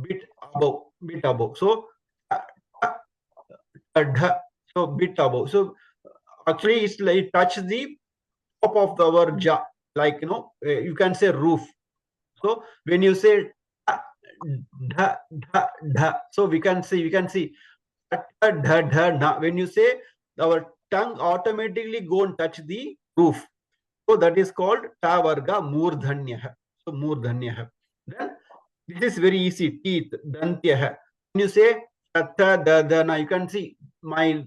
bit above. So so bit above. So actually it's like touch the top of our jaw, like you can say roof. So when you say dha, dha, dha, so we can see dha, dha, na. When you say, our tongue automatically go and touch the roof. So that is called ta varga murdhanya. So murdhanya. Then this is very easy. Teeth, dantya. When you say ta, da, da, na, you can see my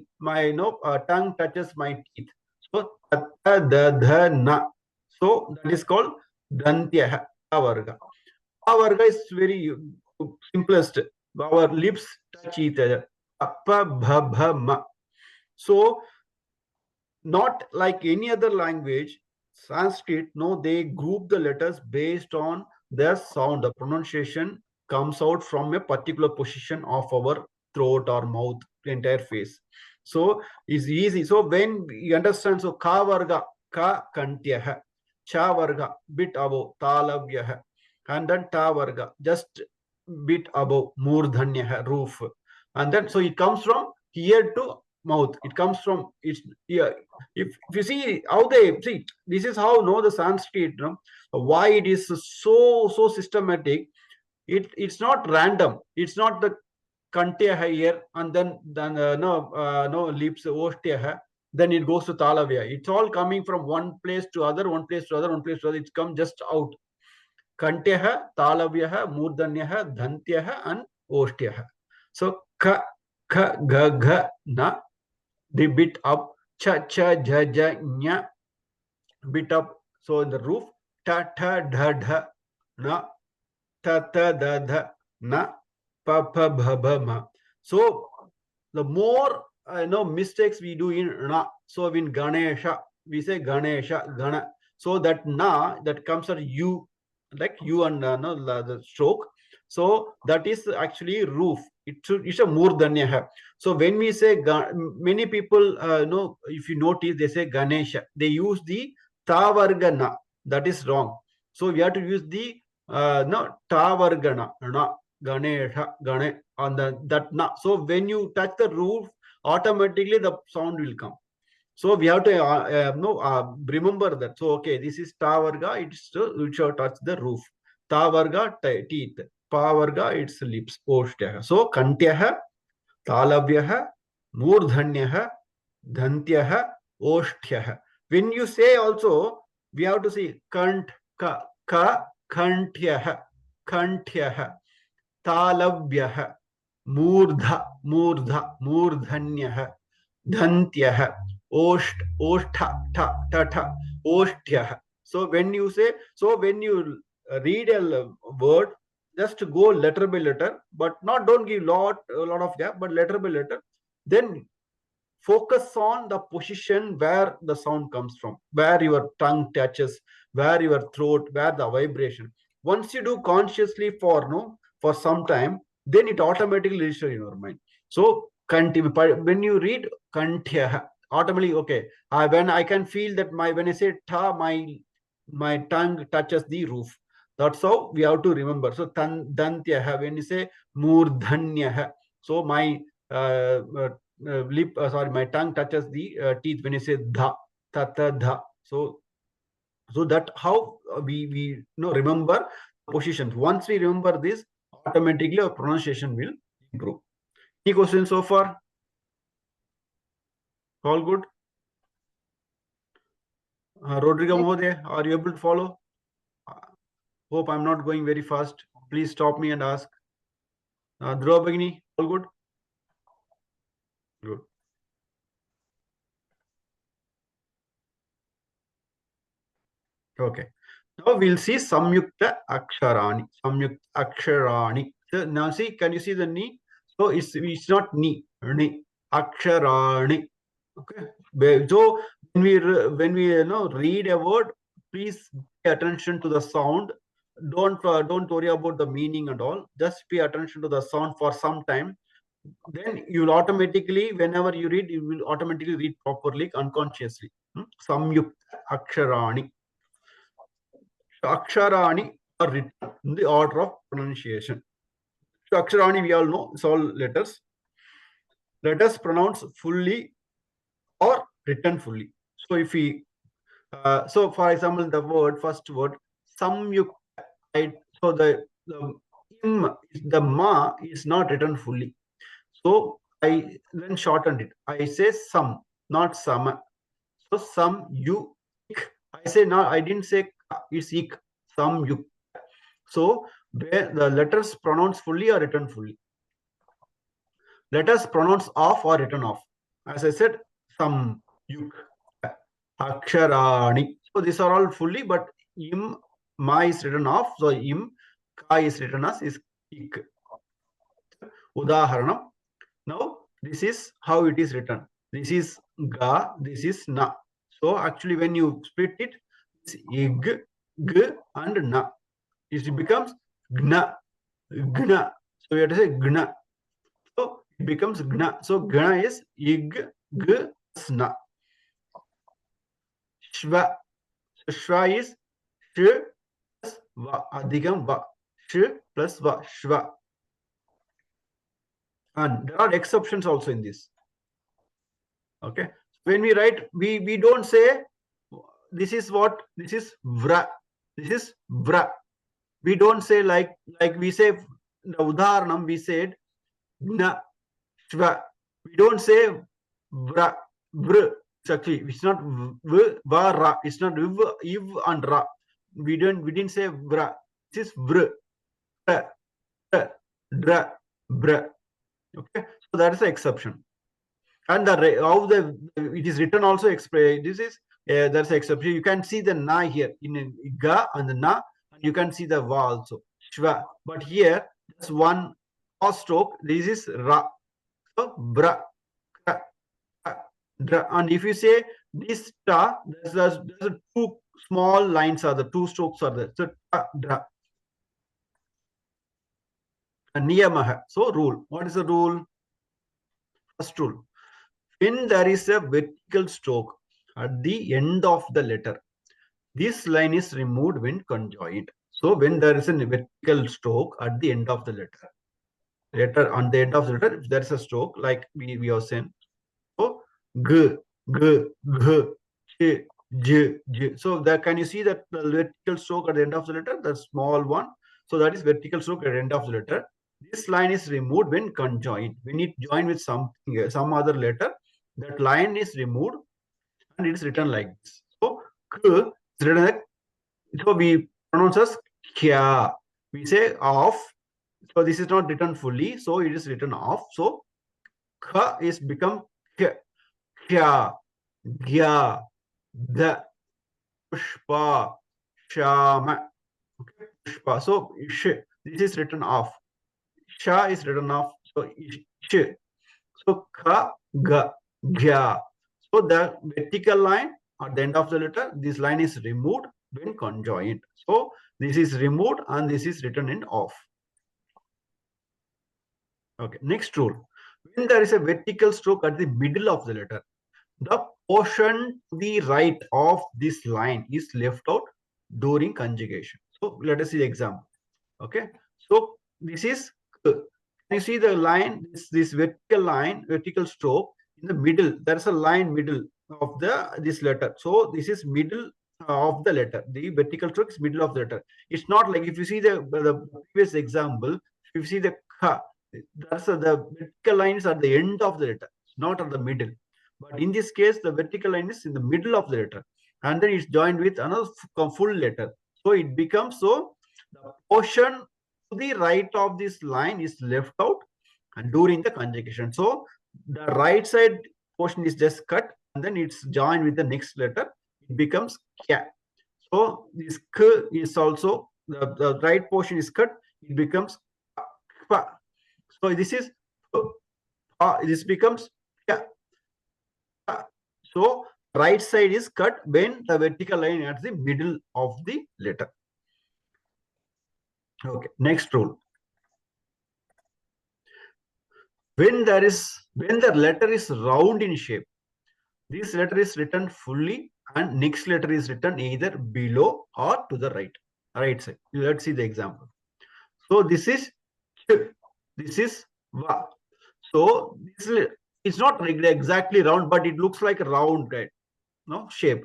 tongue touches my teeth. So ta, da, da, na. So that is called dantya varga. Varga is very simplest. Our lips touch each other. Appa, bha, bha, ma. So not like any other language, Sanskrit, they group the letters based on their sound. The pronunciation comes out from a particular position of our throat or mouth, entire face. So it's easy. So when you understand, so ka varga, ka kantya, cha varga, bit above, talavya, and then ta varga, just bit above, murdhanya, roof. And then so it comes from ear to mouth. It comes from its ear. If you see how they see, this is how the Sanskrit, why it is so systematic. It's not random. It's not the kantya here and then lips oshtya, then it goes to talavya. It's all coming from one place to other, one place to other, one place to other. It's come just out. Kantya, talavya, murdanya, dhantya, and oshtya. So ka, ga, ga, na, the bit up. cha cha ja ja nya, bit up. So in the roof, ta ta dha dha na, ta ta da dha na, pa pa bha bha ma. So the more mistakes we do in na, so in Ganesha we say Ganesha Gana, so that na that comes at you, like you and no, the stroke, so that is actually roof. It's a murdanya. So when we say many people know, if you notice, they say Ganesha, they use the tavargana, that is wrong. So we have to use the no tavargana na, Ganesha Gane on that na. So when you touch the roof, automatically the sound will come. So we have to remember that. So okay, this is ta varga, it shall touch the roof. Ta varga teeth, pa varga its lips. Oshtyaha. So kantyaha, talavyaha, murdhanyaha, dhantyaha, oshtyaha. When you say also, we have to see kant ka kantyaha, kantyaha, talavyaha, मूर्धन्यः, धन्त्यः, ओष्ठ्यः. So when you say, so when you read a word, just go letter by letter, but don't give a lot of gap, but letter by letter. Then focus on the position where the sound comes from, where your tongue touches, where your throat, where the vibration. Once you do consciously for some time, then it automatically registers in your mind. So when you read kantya, automatically, okay, when I can feel that when I say ta, my tongue touches the roof. That's how we have to remember. So dantya, when you say murdhanya, so my my tongue touches the teeth when you say dha, ta ta dha. So that how we remember positions. Once we remember this, automatically our pronunciation will improve. Any questions so far? All good? Rodrigo Mohode, are you able to follow? Hope I'm not going very fast. Please stop me and ask. Dhruva Bhagini, all good? Good. Okay. Now we'll see Samyukta Aksharani. Samyukta Aksharani. So now see, can you see the ni? So it's not ni, ni. Aksharani. Okay. So when we read a word, please pay attention to the sound. Don't worry about the meaning and all. Just pay attention to the sound for some time. Then you will automatically, whenever you read, you will automatically read properly, unconsciously. Samyukta Aksharani. Aksharani are written in the order of pronunciation. So Aksharani, we all know, it's all letters. Letters pronounced fully or written fully. So if we, so for example, the first word, samyukta, right? So the ma is not written fully. So I then shortened it. I say some, not sama. So some you. I say no. I didn't say it's ik. Some you. So where the letters pronounced fully or written fully. Letters pronounced off or written off. As I said, some yuk, aksharani. So these are all fully, but im, ma is written off. So im, ka is written as is ik. Udaharanam. Now this is how it is written. This is ga, this is na. So actually when you split it, it's ig, g and na. It becomes gna, gna. So we have to say gna. So it becomes gna. So gna is ig, g, sna. Shva. So shva is sh plus va. Adhigam va. Sh plus va. Shva. And there are exceptions also in this. Okay. When we write, we don't say this is what, this is vra. This is vra. We don't say like we say the udaharanam, we said na, shva. We don't say vra, vr. Actually, it's not v, va, ra. It's not iv and ra. We didn't say vra. This is vr, dra, bra. Okay, so that is the exception. And how it is written also explain. This is there's an exception. You can see the na here in ga and the na, and you can see the va also. Shva. But here there's one pause stroke. This is ra. So bra. And if you say this ta, there's two small lines are the two strokes are there. So ta, dra. Niyamaha. So rule. What is the rule? First rule. When there is a vertical stroke at the end of the letter, this line is removed when conjoined. So when there is a vertical stroke at the end of the letter on the end of the letter, if there is a stroke, like we are saying, so g, g, g, j, j, j. So there, can you see that the vertical stroke at the end of the letter, the small one? So that is vertical stroke at the end of the letter. This line is removed when conjoined. When it joined with something, some other letter, that line is removed and it is written like this. So k is written like, so we pronounce as kya. We say off. So this is not written fully, so it is written off. So kha is become kya, kya, gya, the, pushpa, shama. Okay, pushpa. So sh, this is written off. Sha is written off. So sh. So kha, ga, gya. So the vertical line at the end of the letter, this line is removed when conjoined. So this is removed and this is written in off. Okay, next rule. When there is a vertical stroke at the middle of the letter, the portion to the right of this line is left out during conjugation. So let us see the example. Okay, so this is, you see the line, this vertical line, vertical stroke in the middle. There is a line middle of this letter. So this is middle of the letter. The vertical stroke is middle of the letter. It's not like if you see the previous example, if you see the kha, that's the vertical line is at the end of the letter, not at the middle. But in this case, the vertical line is in the middle of the letter, and then it's joined with another full letter. So it becomes, so the portion to the right of this line is left out and during the conjugation. So the right side portion is just cut and then it's joined with the next letter. It becomes kya. So this k is also, the right portion is cut. It becomes pa. So this is this becomes kya. So right side is cut when the vertical line at the middle of the letter. Okay, next rule. When the letter is round in shape, this letter is written fully and next letter is written either below or to the right side. Let's see the example. So this is ch, this is va. So this is not exactly round, but it looks like a round, right? No shape.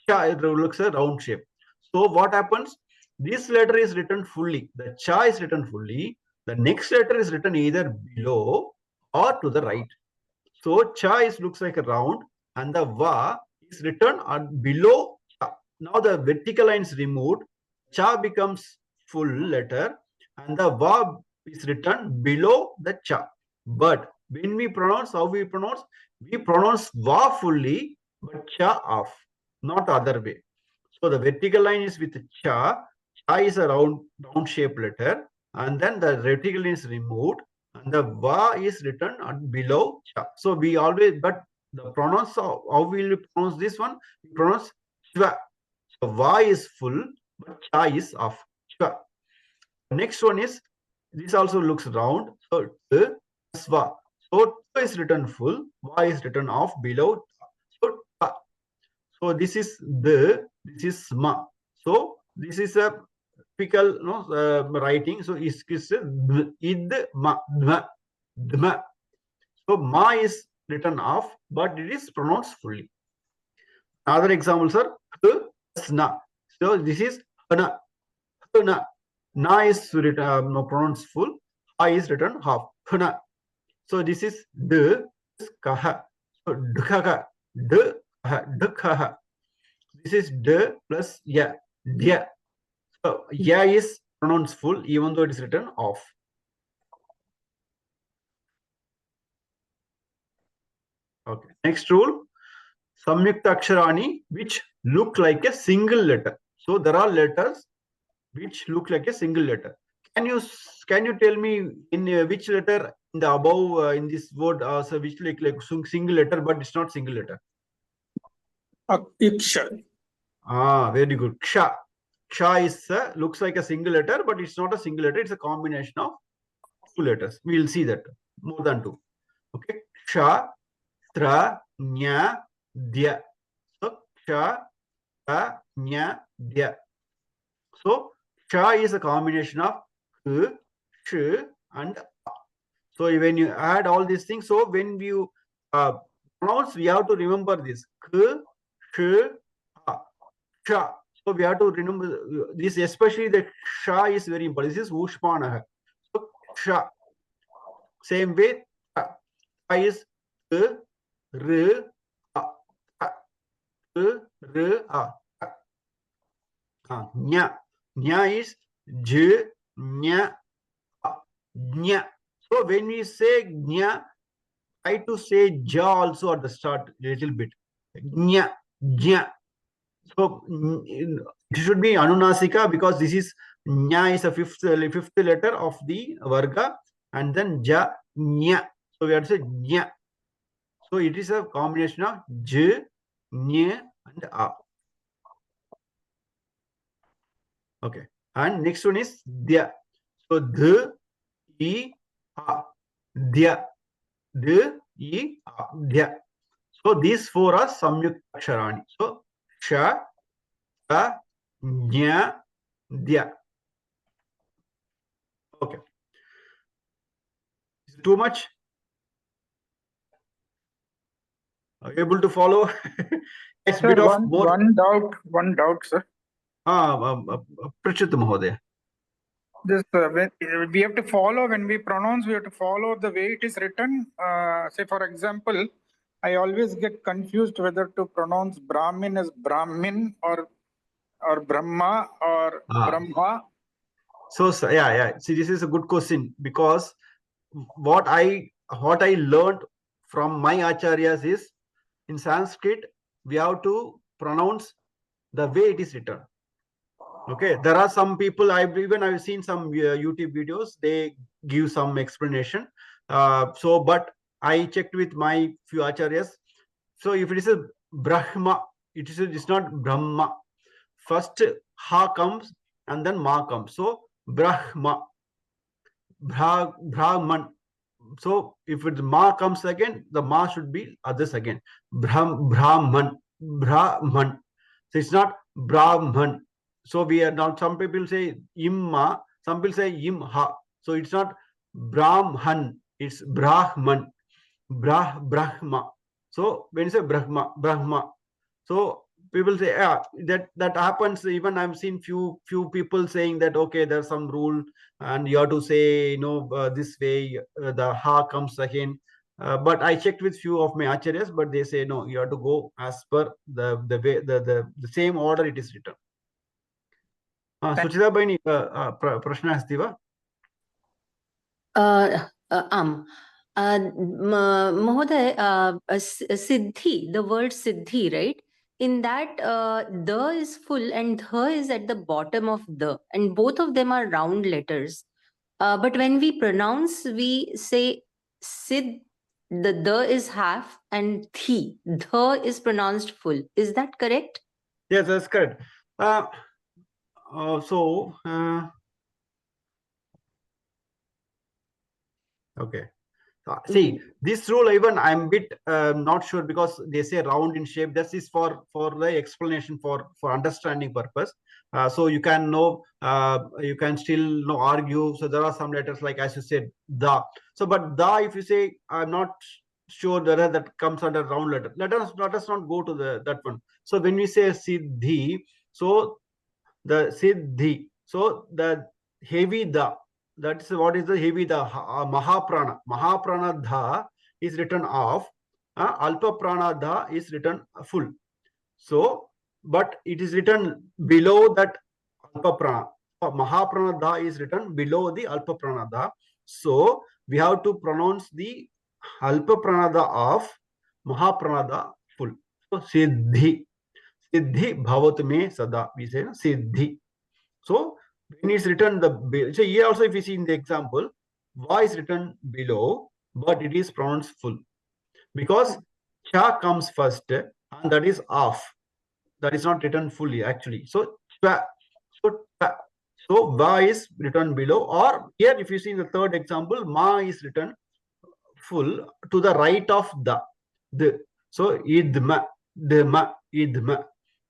Cha, it looks a round shape. So what happens? This letter is written fully. The cha is written fully. The next letter is written either below or to the right. So cha looks like a round and the va is written below cha. Now the vertical line is removed. Cha becomes full letter and the va is written below the cha. But when we pronounce, how we pronounce? We pronounce va fully but cha off, not other way. So the vertical line is with cha. Cha is a round shaped letter and then the vertical line is removed and the va is written below cha. So we always, but the pronounce, how will we pronounce this one? We pronounce shva. So va is full, but cha is off. Shva. Next one is, this also looks round. So sva. So ta is written full, va is written off below. So ta. So this is the, this is ma. So this is a typical writing. So is id ma dma dma. So ma is written off, but it is pronounced fully. Other examples are sna. So this is hana. Hana. Na is written pronounced full. Ha is written half. Hana. So this is d kaha. So dkha. D dkha. This is d plus ya. Dia. So ya is pronounced full even though it is written off. Okay. Next rule, Samyukta Aksharani, which look like a single letter. So there are letters which look like a single letter. Can you tell me in which letter in the above in this word so which like single letter but it's not single letter? Iksha. Very good. Ksha. Ksha is looks like a single letter, but it's not a single letter. It's a combination of two letters. We will see that more than two. Okay. Ksha, tra, nya, dya. So ksha, tra, nya, dya. So ksha is a combination of k, sh, and a. So when you add all these things, so when you pronounce, we have to remember this k, sh, a, ksha. So we have to remember this, especially the ksha is very important. This is ushpanaha. So ksha. Same way, ta is k, r, a, k, r, a. Nya. Nya is j, nya, a, nya. So when we say nya, try to say ja also at the start a little bit. Nya, nya. So it should be Anunasika because this is nya is a fifth letter of the varga, and then ja, nya. So we have to say nya. So it is a combination of j, nya, and a. Okay. And next one is dya. So d, e, a, dya. D, e, a, dya. So these four are Samyukta Aksharani. So ksha, ta, nya, dya. Okay. Is it too much? Are you able to follow? It's a bit of more. One doubt, sir. Prachit Mahodaya. This when we have to follow, when we pronounce, we have to follow the way it is written. Say, for example, I always get confused whether to pronounce Brahmin as Brahmin or Brahma or Brahma. So yeah. See, this is a good question because what I learned from my acharyas is in Sanskrit we have to pronounce the way it is written. Okay, there are some people I've seen some YouTube videos. They give some explanation. But I checked with my few acharyas. So if it is a Brahma, it's not Brahma. First ha comes and then ma comes. So Brahma, Brahman. So if it's ma comes again, the ma should be others again. Brahman. So it's not Brahman. So we are not, some people say imma, some people say imha. So it's not Brahman, it's Brahman. Brahma. So when you say Brahma. So people say, yeah, that happens. Even I've seen few people saying that, okay, there's some rule and you have to say, this way, the ha comes again. But I checked with few of my acharyas, but they say, no, you have to go as per the way, the same order it is written. Suchita Baini, prashna asti va? Mahoday, Siddhi, the word Siddhi, right? In that, the is full and the is at the bottom of the, and both of them are round letters. But when we pronounce, we say Sid, the is half, and the is pronounced full. Is that correct? Yes, that's correct. Okay. See, this rule even I'm bit not sure because they say round in shape. This is for the explanation for understanding purpose. So you can know, you can still argue. So there are some letters like as you said the. So but the, if you say, I'm not sure whether that comes under round letter. Let us not go to that one. So when we say siddhi, so the siddhi, so the heavy the. That's what is the heavy the mahaprana. Mahaprana dha is written off. Alpa prana dha is written full. So, but it is written below that alpa prana. Mahaprana dha is written below the alpa prana dha. So we have to pronounce the alpa prana dha off Mahapranada full. So Siddhi. Siddhi bhavatu me sada. We say Siddhi. So when it's written so here also if you see in the example, va is written below, but it is pronounced full because cha comes first and that is off. That is not written fully actually. So cha, so va is written below, or here if you see in the third example, ma is written full to the right of the. So idma, idma.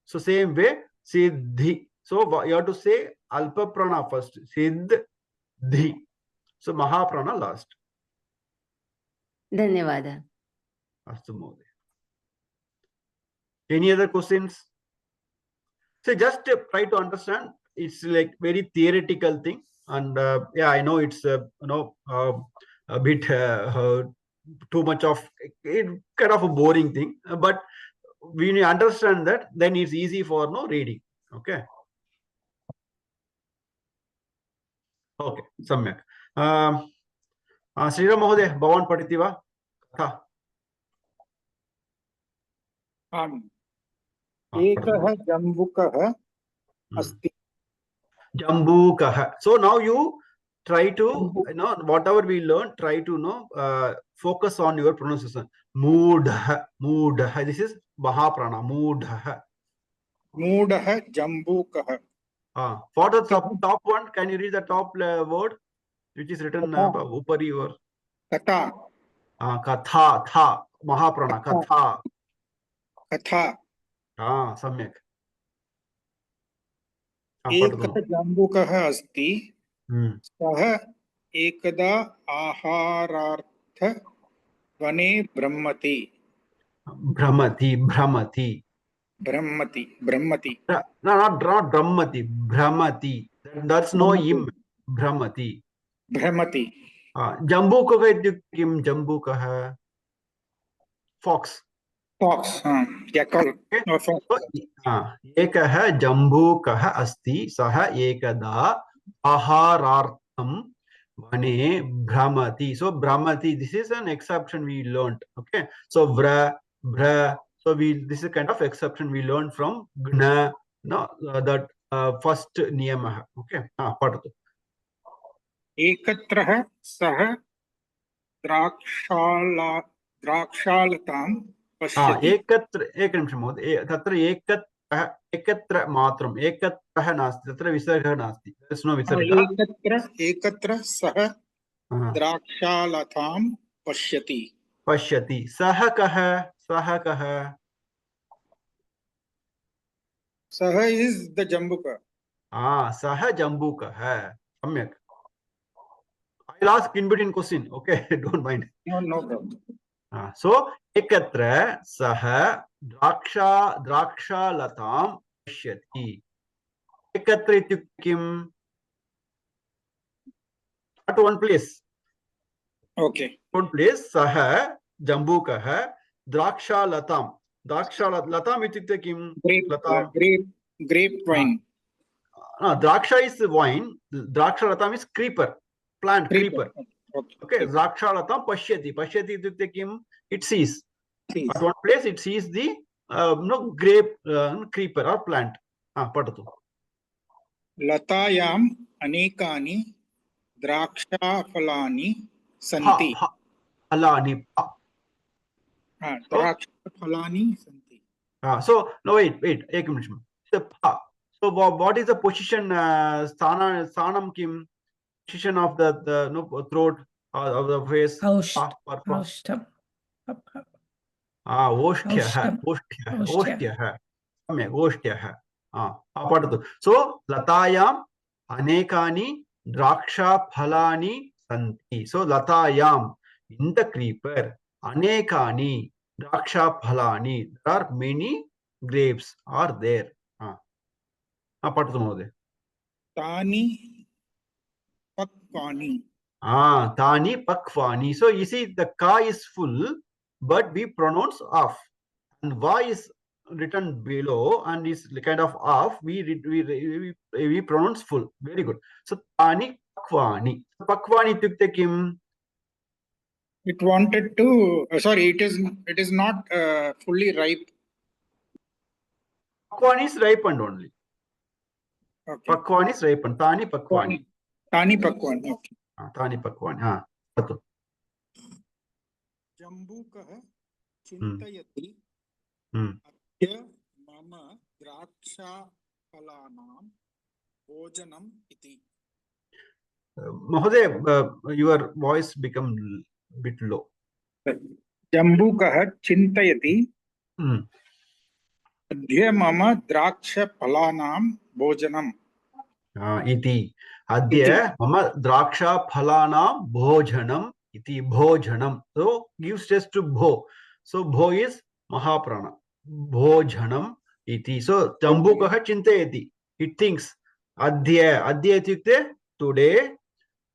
So same way, siddhi. So you have to say alpa prana first. Siddhi. So mahaprana last. Dhanyavada. Astu Mohoday. Any other questions? So just try to understand. It's like very theoretical thing, and yeah, I know it's a bit too much of it, kind of a boring thing, but when you understand that, then it's easy for reading. Okay. Okay. Samyak. Sriram Mohoday, Bhavan Patiti va? Katha. एकः जम्बुकः अस्ति. Jambukah. So now you try to, whatever we learn, try to focus on your pronunciation. Moodha, moodha. This is Mahaprana. Moodha. मूढः जम्बूकः. For the top one, can you read the top word which is written upari or कथा. Katha, tha, Mahaprana, Katha. कथा. Samyak. एकः जम्बुकः अस्ति. सः एकदा आहारार्थ वने भ्रमति. Brahmati. No, not Brahmati. Brahmati. That's no im. Brahmati. Jambukah ityukte kim? Jambukah. Fox. Jackal. Ekah jambukah asti. Saha ekada aharartham vane brahmati. So brahmati, this is an exception we learned. Okay. So vra. So this is a kind of exception we learned from gna. That first niyama. Okay. Padatu. एकत्रः सः द्राक्षालतां पश्यति. एकनिमिषं महोदय. तत्र एकत्र मात्रम्. एकत्रः नास्ति. तत्र विसर्गः नास्ति. एकत्र सः द्राक्षालतां पश्यति. सः कः? सः is the Jambuka. सः जम्बूकः. सम्यक्. I'll ask in between question. Okay, don't mind. No problem. So ekatra saha द्राक्षालतां पश्यति. एकत्र इत्युक्ते किम्? At one place. Okay. One place. Saha jambukah द्राक्षालतां. द्राक्षालतां इत्युक्ते किम्? Grape wine. Draksha is wine. Drakshalatam is creeper. Plant creeper. Okay. Drakshalatam pashyati. Pashyati ityukte kim? It sees. At one place it sees the grape creeper or plant. Padatu. Latayam anekani drakshafalani santi. Alani. Drakshafalani santi. So no wait. Ek minute. So what is the position? Stanam kim? Position of the throat of the face. Oshtam. Oshthyah. Oshthyah. Padatu. So latayam anekani draksha phalani santi. So latayam, in the creeper, anekani draksha phalani. There are many grapes are there. Padatu Mohoday. Tani pakvani. Tani pakvani. So you see the ka is full, but we pronounce off, and va is written below and is kind of off. We pronounce full. Very good. So tani pakvani. Pakvani ityukte kim? It wanted to, sorry, it is not fully ripe. Pakwan is ripened only. Okay. Pakwan is ripened. Tani pakwani. Tani pakwan. Okay. Tani pakwani. Tatu. Jambukah chintayati Hmm. adya mama draksha phalanam bhojanam iti. Mahoday, your voice become bit low. Jambukah chintayati Hmm. adya mama draksha phalanam bhojanam. Iti. Adya mama draksha phalanam bhojanam iti. Bhojanam. So gives test to bho. So bho is mahaprana. Bhojanam iti. So jambukaha chintayati. It thinks. Adya. Adya ityukte today.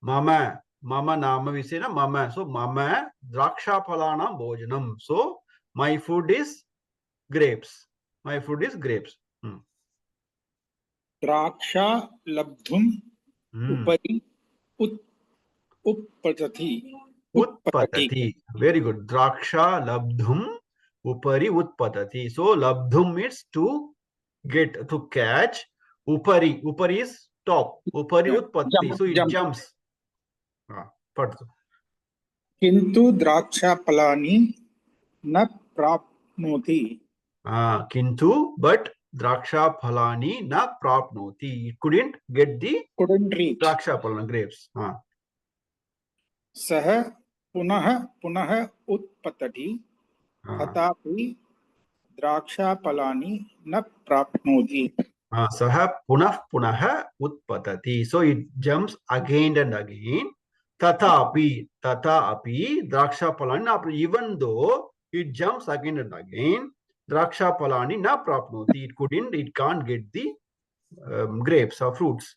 Mama. Mama nama we say na mama. So mama draksha phalanam bhojanam. So my food is grapes. My food is grapes. Draksha labdhum upari uppatati. Utpatati. Very good. Draksha labdhum upari utpatati. So labdhum means to get, to catch. Upari. Upari is top. Upari utpatti. So it jumps. Paddu. Kintu draksha phalani na prapnoti. Kintu, but draksha phalani na prapnoti. It couldn't get the draksha phalana grapes. Sah punah utpatati tatapi draksha phalani na prapnoti. Saha punah utpatati. So it jumps again and again. Tatapi draksha phalani. Even though it jumps again and again, draksha phalani na prapnoti. It can't get the grapes or fruits.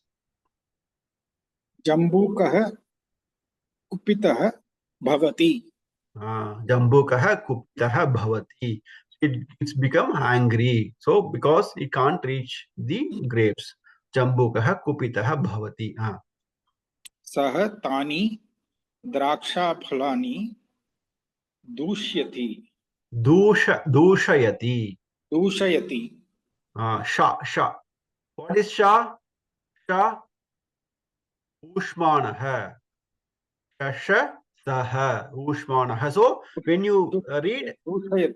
Jambukah kupitah bhavati. Jambukah kupitah bhavati. It's become angry. So because it can't reach the grapes. Jambukah kupitah bhavati. Sah tani draksha phalani dushyati. Dushayati. Dushayati. Sha. What is sha? Sha. Ushmanah. Shasha. Saha. Ushmanah. So when you read,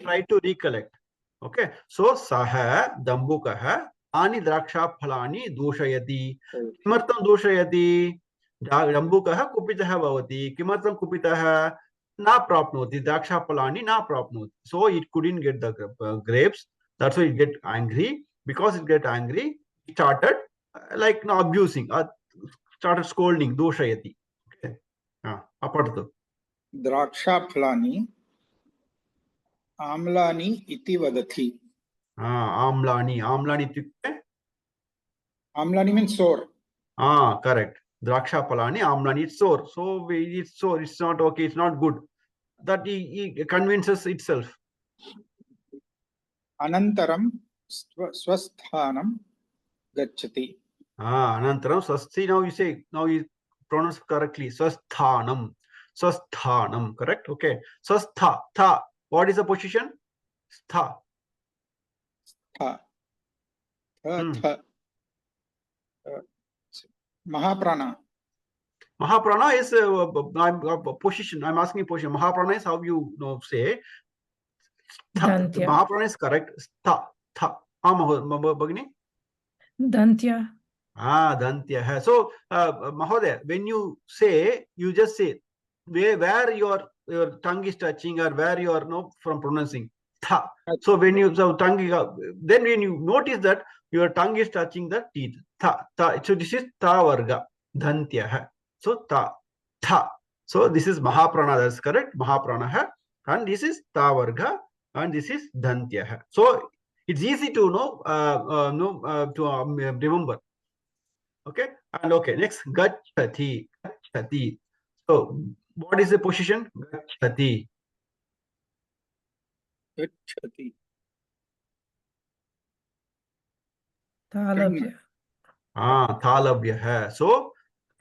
try to recollect. Okay. So saha dambukah ani draksha phalani dushayati. Kimartam dushayati? Dambukah kupitah bhavati. Kimartam kupitah? Na prapnoti. Draksha phalani na prapnoti. So it couldn't get the grapes. That's why it get angry. Because it get angry, it started like abusing, started scolding. Doshayati. Okay. Apart. Draksha phalani amlani iti vadati. Amlani. Amlani ityukte? Amlani means sour. Correct. Draksha phalani amlani. It's sour. So it's sour. It's not okay. It's not good. That he convinces itself. Anantaram swasthanam gacchati. Anantaram swasti. Now you say, now you pronounce correctly. Swasthanam. Swasthanam. Correct? Okay. Swastha. Tha. What is the position? Stha. Tha. Tha. Mahaprana. Mahaprana is position. I'm asking position. Mahaprana is how you say. Dantya. Mahaprana is correct. Stha. Tha. Bhagini? Dantya. Dantya. So, Mahoday, when you say, you just say where your tongue is touching or where you are from pronouncing. Tha. So when you tongue, then when you notice that your tongue is touching the teeth. Tha. So this is tha varga. Dantya. So tha. So this is Mahaprana. That's correct. Mahaprana. And this is tha varga. And this is Dantya. So it's easy to remember. Okay. And okay, next gachati. Gachati. So what is the position? Gachati. Gacchati. Talavya. Talavya. So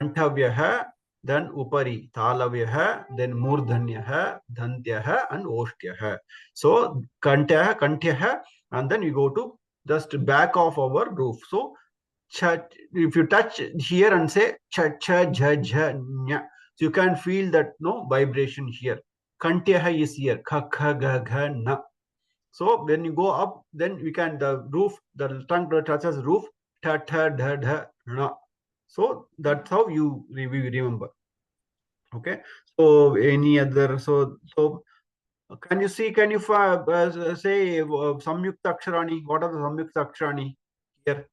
kantavya. then upari, talavyaha, then murdhanyaha, dhantyaha, and oshtyaha. So kantyaha, kantyaha, and then you go to just back of our roof. So if you touch here and say cha cha jha jha nya, so you can feel that no vibration here. Kantyaha is here, kha kha ga gha na. So when you go up, then we can the roof, the tongue touches roof, ta ta dha dha na. So that's how you remember. Okay. So any other, so can you see, can you say samyukta aksharani? What are the samyukta aksharani here?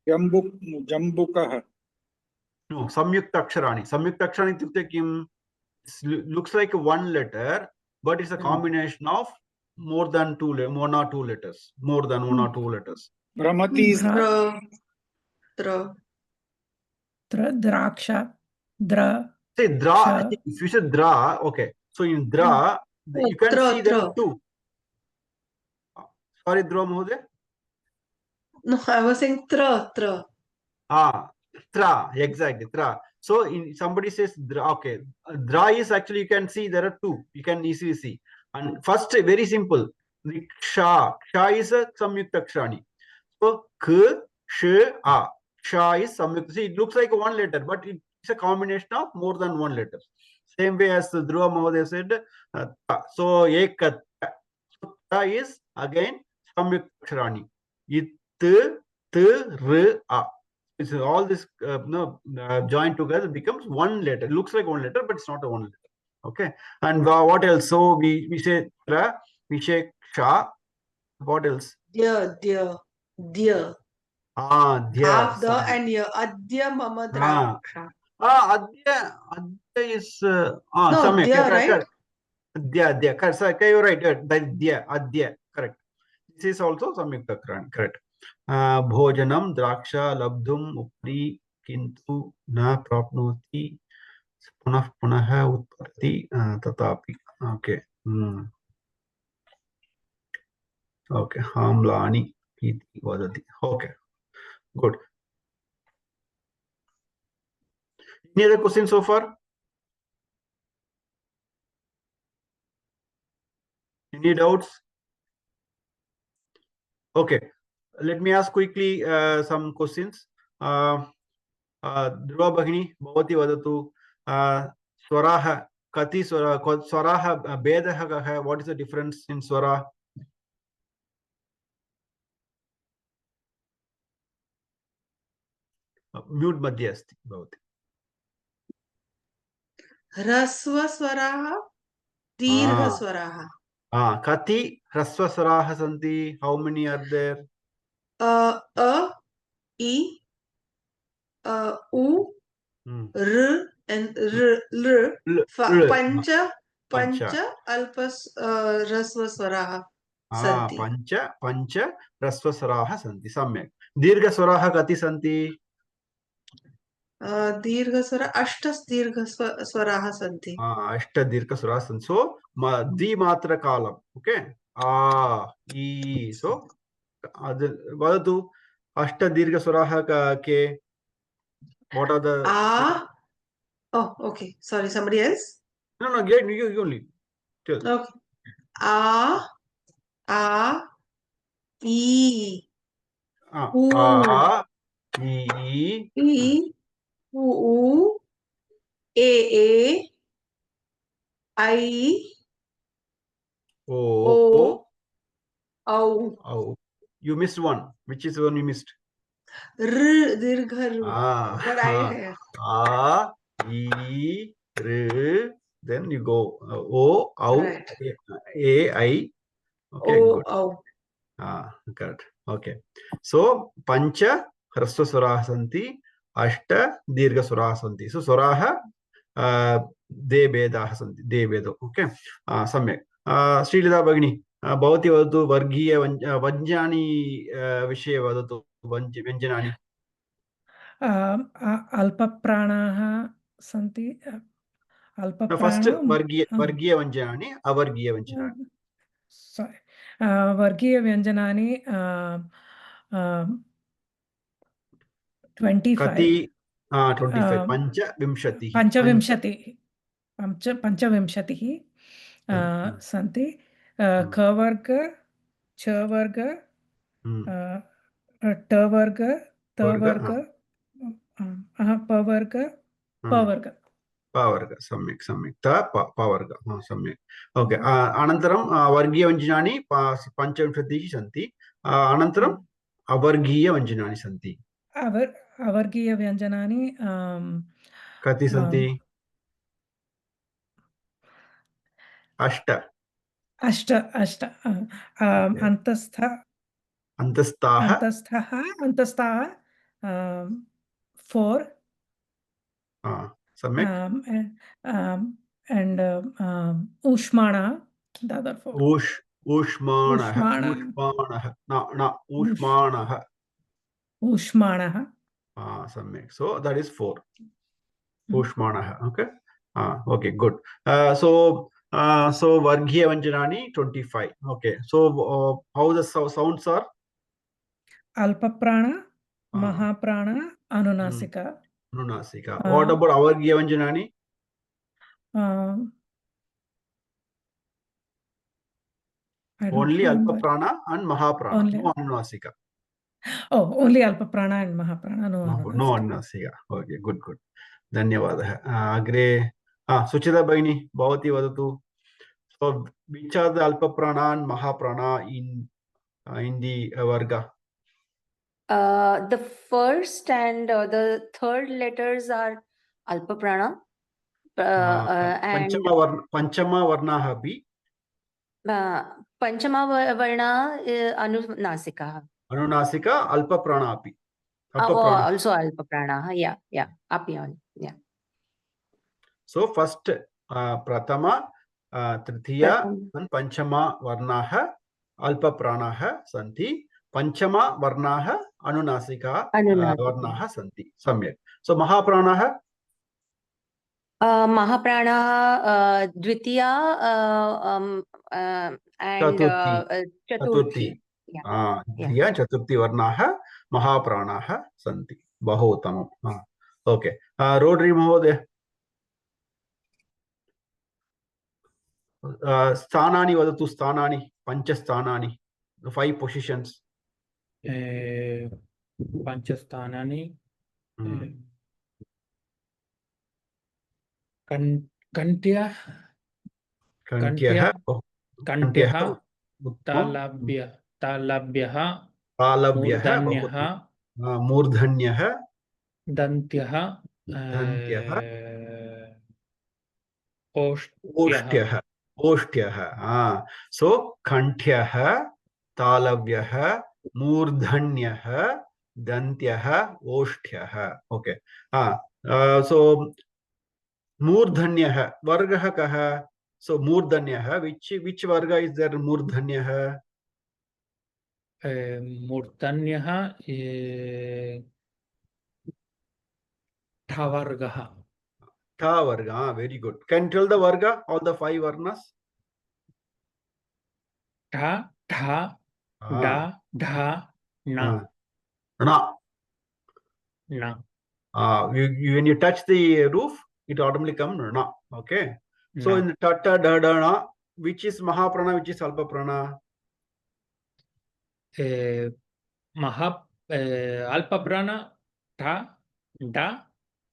Jambukah. No, samyukta aksharani. Samyukta aksharani ityukte kim? Looks like one letter, but it's a combination of more than one or two letters. More than one or two letters. Brahmati is Tra. Draksha. Dra. Say dra. Sha. If you say dra, okay. So in dra, you can Tra, see there tra. are two. Sorry, Dhruva Mahoday. No, I was saying tra. Tra, exactly, tra. So in somebody says dra, okay. Dra is actually, you can see there are two. You can easily see. And first, very simple. The ksha. Ksha is a samyukta akshani. So k, sh, a. Ksha is samyukta. See, it looks like one letter, but it's a combination of more than one letter. Same way as Dhruva Mahoday said. So ekat. So tra is again samyukta akshani. It, t, r, a. It's all this joined together becomes one letter. It looks like one letter, but it's not a one letter. Okay. And what else? So we say tra, we say ksha. What else? Dear. Dear. Half the and ya. Adya mama draksha. Adya is No, samyak. dear, right? Adya. Correct. You're right. Adya. Correct. This is also samyukta akshani. Correct. Bhojanam draksha labdhum upri kintu na prapnoti punah utparti tatapi. Okay. Okay. Hamlani iti vadati. Okay. Good. Any other questions so far? Any doubts? Okay. Let me ask quickly some questions. Dhruva Bhagini, Bhavati Vadatu, Swaraha, Kati Swaraha, Bedaha, what is the difference in Swara? Mute Madhya asti, Bhavati. Hrasva swaraha, dirgha swaraha. Kati Hrasva Swaraha Santi, how many are there? A, I, U, R, and R. Pancha alpas rasva swaraha santi. Pancha Rasva Swaraha Santi. Samyak. Dirgha Swaraha Kati Santi. Dirgha swara, ashtas dirgha swaraha santi. Ashta Dirgha Swaraha Santi. So, Dvimatra Kalam. Okay. I. So, Vadatu Ashta Dirgha Swaraha ke. What are the. Oh, okay. Sorry, somebody else? No, get you only. Tell. Okay. I, U, U, A, I, O, You missed one. Which is the one you missed? R, dirgha R. But I. I, R. Then you go O, Right. A, I. Okay, good. Correct. Okay. So Pancha Hrasva Swaraha Santi, Ashta Dirgha Swaraha Santi. So Swaraha De Bedaha Santi. De Bedo. Okay. Samyak. Srilata Bhagini. Bhavati vadatu Vargiya Vanjani Vishaya vadatu Vyanjanani. Alpapranaha santi. First Vargiya Vanjanani, Avargiya Vanjanani. Sorry. Vargiya Vyanjanani 25. 25. Panchavimshatihi. पञ्चविंशतिः सन्ति क-वर्ग च-वर्ग ट-वर्ग त-वर्ग प-वर्ग प-वर्ग पवर्ग सम्यक् पवर्ग सम्यक् okay अनन्तरं वर्गीयव्यञ्जनानि पञ्चविंशतिः सन्ति अनन्तरम् अवर्गीयव्यञ्जनानि सन्ति अवर्गीयव्यञ्जनानि कति सन्ति अष्ट अन्तस्थाः 4 सम्यक् and ऊष्माणः the other 4 ऊष्माणः सम्यक् so that is 4 ऊष्माणः okay good so वर्गीयव्यञ्जनानि 25 okay so how the sounds are अल्पप्राण महाप्राण अनुनासिका what about अवर्गीयव्यञ्जनानि only alpaprana and mahaprana no anunasika only alpaprana and mahaprana no anunasika okay good धन्यवादः अग्रे सुचिता भगिनी भवती वदतु so which are the alpaprana and mahaprana in the varga the first and the third letters are alpaprana and panchama varnah api panchama varna anunasika alpaprana api also alpaprana api so first pratama tritiya and panchama varnah alpapranaः सन्ति पंचमा वर्णाः अनुनासिका वर्णाः सन्ति सम्यक् so महाप्राणाः Dwitiya and चतुर्थी द्वितीया चतुर्थी वर्णाः महाप्राणाः सन्ति बहु उत्तमम् okay रोडरी महोदय स्थानानि वदतु स्थानानि पञ्चस्थानानि 5 positions पञ्चस्थानानि कण्ठ्यः तालव्यः मूर्धन्यः दन्त्यः ओष्ट्यः so कण्ठ्यः तालव्यः मूर्धन्यः दन्त्यः ओष्ठ्यः okay so मूर्धन्यः वर्गः कः so मूर्धन्यः which varga is there मूर्धन्यः मूर्धन्यः ठ वर्गः very good can you tell the varga all the 5 varnas ठ ढ ढ ढ न when you touch the roof it automatically comes na okay so in ta ta da da na which is mahaprana which is alpaprana alpaprana tha da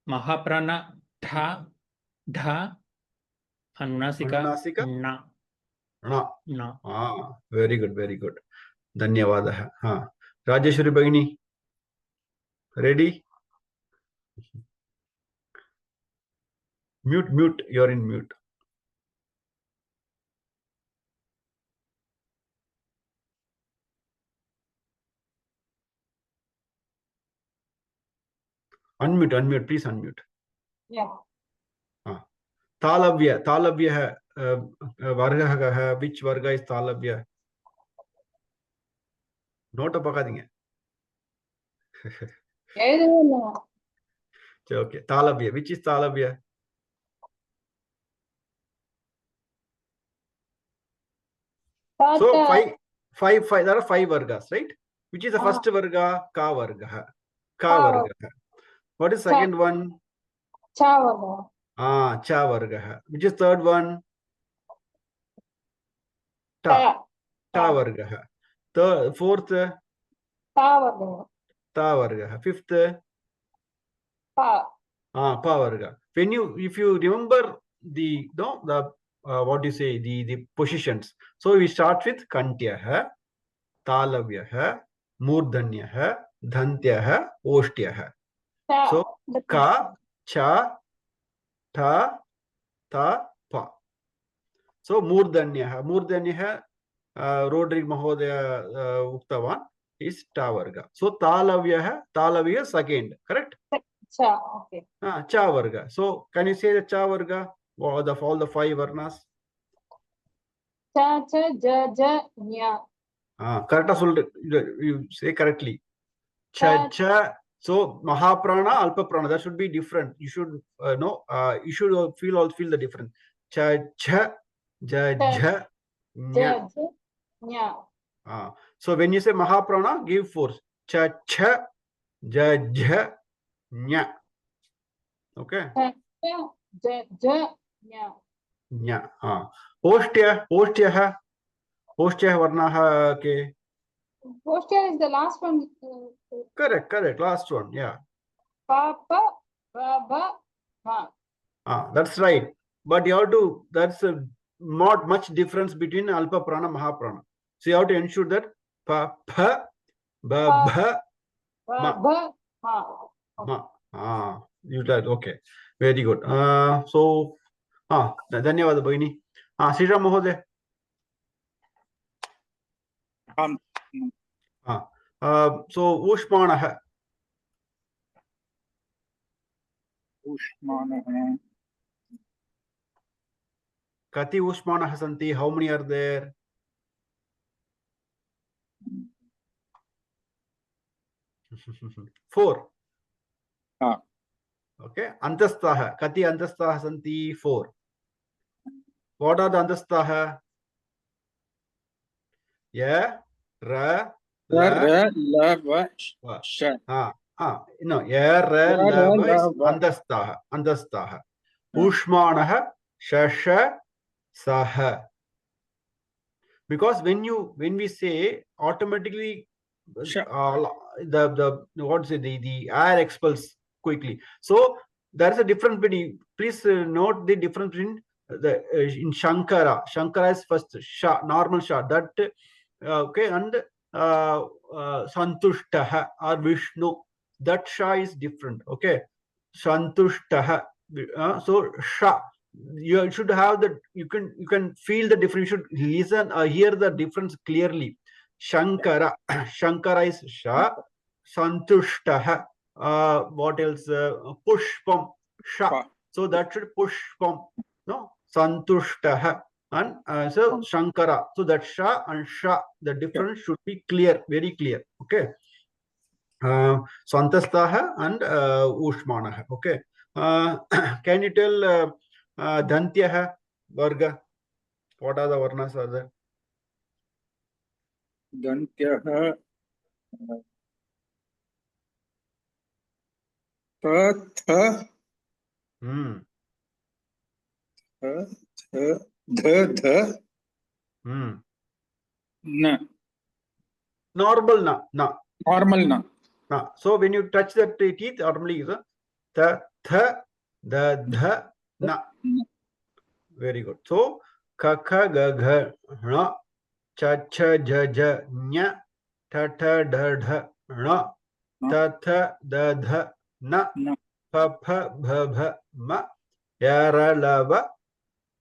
mahaprana tha dha anunasika na very good धन्यवादः राजेश्वरी भगिनी ready mute you're in mute unmute please unmute तालव्यः वर्गः कः which varga is तालव्य note पकादींगे okay तालव्य which is तालव्य so five there are 5 vargas right which is the first varga ka varga What is second one? Cha Varga. Cha Varga. Which is third one? Ta. Ta Varga. Fourth? Ta Varga. Ta Varga. Fifth? Pa. Pa Varga. If you remember the what do you say, the positions. So we start with Kantyah, Talavyah, Murdanyah, Dhantyah, Oshtyah. So Ka, Cha, Ta, Ta, Pa. So Murdanyah, Rodrigue Mahodaya Uktavan is Ta Varga. So Talavya second, correct? Cha. Okay. Cha Varga. So can you say the Cha Varga? All the 5 Varnas? Cha, cha, ja, ja, nya. Correct. You say correctly. Cha, cha. So Mahaprana, Alpaprana, that should be different. You should know. You should feel the difference. Cha, cha, ja, ja, nya. Nya. So when you say Mahaprana, give force. Cha, cha, ja, ja, nya. Okay. Cha, cha, ja, ja, nya. Nya. Oshtya Varnaha ke. Posture is the last one. Correct. Last one. Yeah. Pa, pa, ba, ba, ma. That's right. But you have to, that's not much difference between Alpa Prana, Mahaprana. So you have to ensure that pa, pa, ba, ba, ma. Ba, ma. Ma. You did. Okay. Very good. So, Dhanyavad Bhagini. Sriram Mahoday. So, Ushmanah. Ushmanah. Kati Ushmanah Santi. How many are there? Four. Okay. Antasthaha. Kati Antasthaha Santi. 4. What are the Antasthaha? Ya, Ra, La, Va, Sha. No, Ya, Ra, La, Va is Andastaha. Ushmanaha, Shasha, Saha. Because when we say automatically the air expels quickly. So there is a difference between, please note the difference between in Shankara. Shankara is first Sha, normal Sha, that okay, and Santushtaha or Vishnu, that Sha is different. Okay, Santushtaha. So Sha, you should have that. You can feel the difference. You should listen, hear the difference clearly. Shankara is Sha. Santushtaha. What else? Pushpam, Sha. So that should Pushpam. No, Santushtaha. And so Shankara. So that Sha and Sha, the difference should be clear, very clear. Okay. Santastaha and Ushmanaha. Okay. Can you tell Dhantyaha Varga? What are the Varnas are there? Dhantyaha. Ta, tha. Dha. Na. Normal na. Normal na. So when you touch that teeth, normally is the tha, the dha, na. Very good. So ka kha ga gha na, cha cha ja ja nya, ta ta da dha na, ta tha da dha na, pa pha bha bha ma, ya ra la va,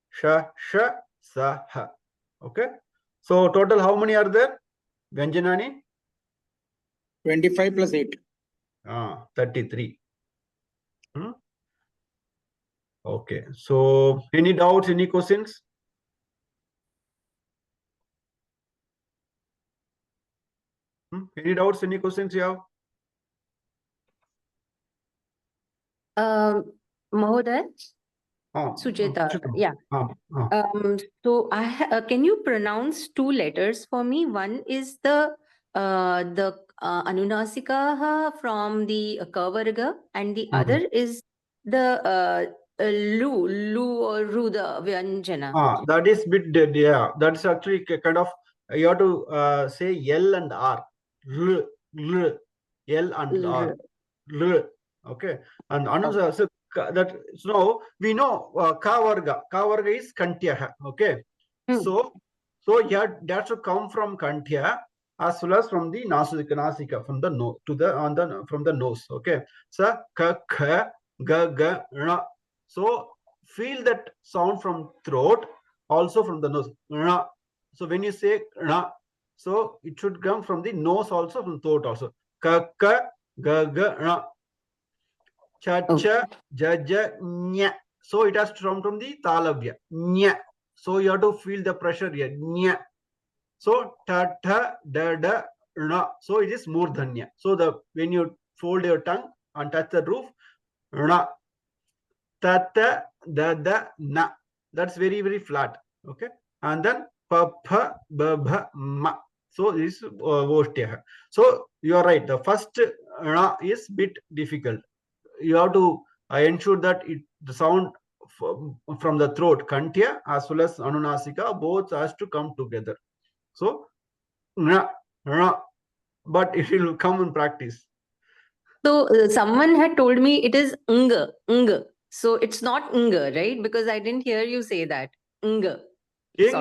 sha sha sa ha. Okay. So total how many are there? Vyanjanani? 25 plus 8. 33. Okay. So any doubts, any questions? Any doubts, any questions you have? Mahoday? Sujeta, yeah. So can you pronounce 2 letters for me? One is the Anunasikaha from the Kavarga, and the other is the Lu or Ruda Vyanjana. That is bit dead, yeah. That's actually kind of, you have to say L and R. L, L, L and R. L. Okay. And another, so that, so we know Kavarga. Kavarga is Kantya. Okay. So yeah, that should come from Kantya as well as from the Nasika, from the nose to the from the nose. Okay. So Ka, Kha, Ga, Ga, Ra. So feel that sound from throat, also from the nose. Ra. So when you say Ra, so it should come from the nose also, from throat also. Ka, Ka, Ga, Ga, Ra. Cha, cha, ja, ja, nya. So it has to come from the talavya. Nya. So you have to feel the pressure here. Nya. So ta, ta, da, da, ra. So it is murdhanya. So when you fold your tongue and touch the roof, ra. Ta, ta, da, da, na. That's very, very flat. Okay. And then pa, pa, ba, ba, ma. So this is Vostya. So you are right. The first ra is bit difficult. You have to ensure that the sound from the throat, Kantya, as well as Anunasika, both has to come together. So, but it will come in practice. So someone had told me it is ng. So it's not ng, right? Because I didn't hear you say that. Ng. Is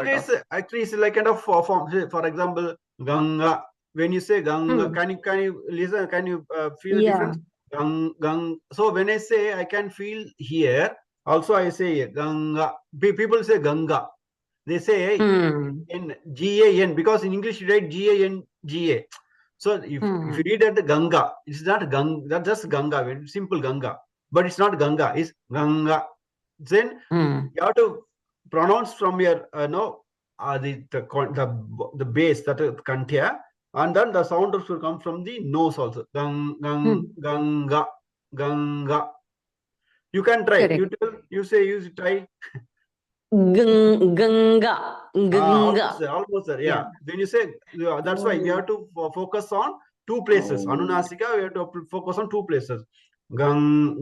actually is like kind of form. For example, Ganga. When you say Ganga, can you listen? Can you feel the difference? Gang. So when I say, I can feel here. Also, I say Ganga. People say Ganga. They say in G-A-N, because in English you write G-A-N-G-A. So if you read at the Ganga, it's not Ganga. That's just Ganga. Simple Ganga. But it's not Ganga. It's Ganga. Then you have to pronounce from your the base, that is Kantya, and then the sound should come from the nose also. Gang, gang, Ganga, Ganga. You can try. You try. Ganga. Almost there. Yeah. When you say, that's why we have to focus on two places. Anunasika, we have to focus on two places. Gang.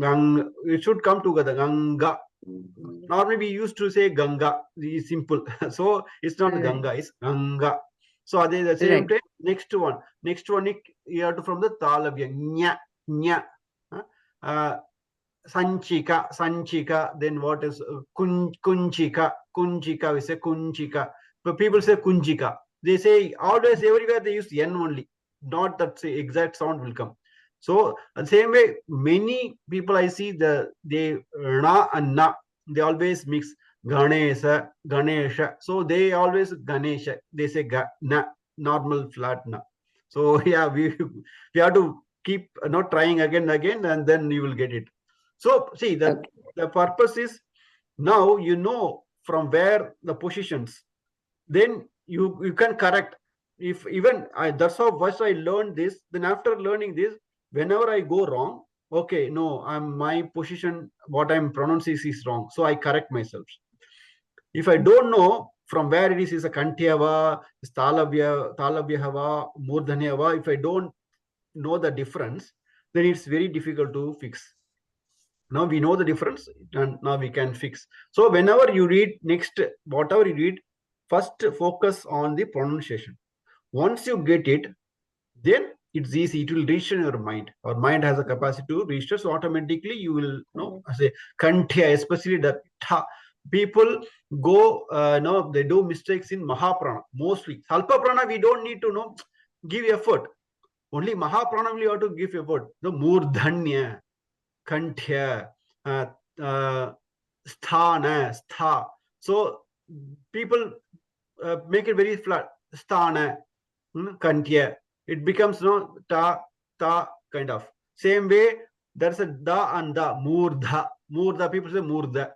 It should come together. Ganga. Normally we used to say Ganga. It's simple. So it's not Ganga. It's Ganga. So at the same time, next one, you have to from the Talavya. Nya. Sanchika, then what is Kunchika, we say Kunchika. But people say Kunchika. They say always, everywhere they use N only, not that say exact sound will come. So the same way, many people I see, they na and na, they always mix Ganesha. So they always Ganesha. They say na, normal flat na. So yeah, we have to keep not trying again, and then you will get it. So see that the purpose is, now you know from where the positions, then you can correct. If even that's how first I learned this. Then after learning this, whenever I go wrong, okay, no, my position, what I'm pronouncing is wrong. So I correct myself. If I don't know from where it is a Kantyava, Talavya, Murdhanyava, if I don't know the difference, then it's very difficult to fix. Now we know the difference, and now we can fix. So whenever you read next, whatever you read, first focus on the pronunciation. Once you get it, then it's easy. It will reach in your mind. Our mind has a capacity to reach, so automatically you will know. Say Kantya, especially the tha. People go, they do mistakes in Mahaprana mostly. Salpa Prana, we don't need to give effort. Only Mahaprana we have to give effort. The Murdhanya, Kantya, Sthana, Stha. So people make it very flat. Sthana, Kantya. It becomes ta, kind of. Same way, there's a da and da, Murdha. Murdha, people say Murdha.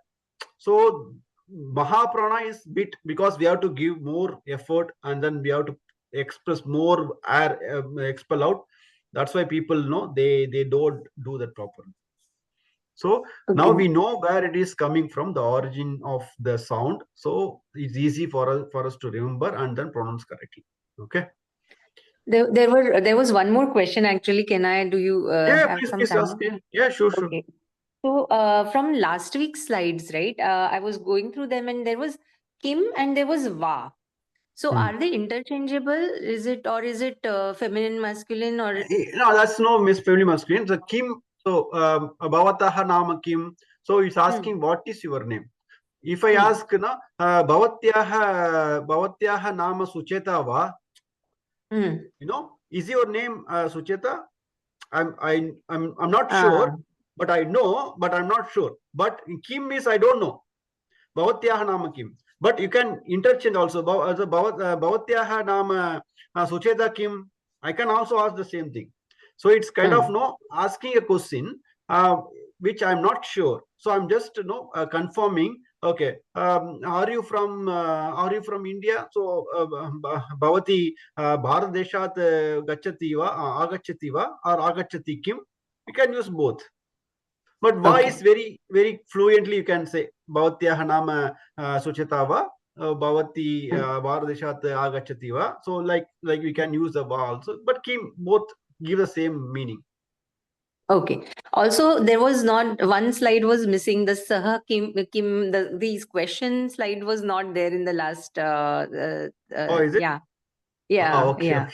So Mahaprana is bit, because we have to give more effort, and then we have to express more air, expel out. That's why people they don't do that properly. So now we know where it is coming from, the origin of the sound. So it's easy for us to remember and then pronounce correctly. Okay. There was one more question actually. Do you Yeah, have please, some please time? ask. Yeah, sure. Okay. So from last week's slides, right? I was going through them and there was Kim and there was Va. So are they interchangeable? Is it feminine, masculine, or? No, that's no feminine masculine. The Kim, so Bhavataha Nama Kim. So it's asking what is your name. If I ask, na, Bhavatyaha Nama Sucheta Va, is your name Sucheta? I'm not sure, but I know, but I'm not sure. But Kim is I don't know. Bhavatyaha Nama Kim. But you can interchange also. Bhavatyaha Nama Sucheta Kim. I can also ask the same thing. So it's kind of asking a question which I'm not sure. So I'm just confirming. Okay, are you from India? So Bhavati Bharat Deshat Gachati va Agachati va or Agachati Kim? You can use both. But Va is very, very fluently you can say Bhavatyaha Nama Sucheta va Bhavati Bharat Deshat Agachati va. So like we can use the Va also. But Kim both give the same meaning. Okay. Also, there was not one slide was missing. The Saha Kim these question slide was not there in the last. Oh, is it? Yeah. Okay.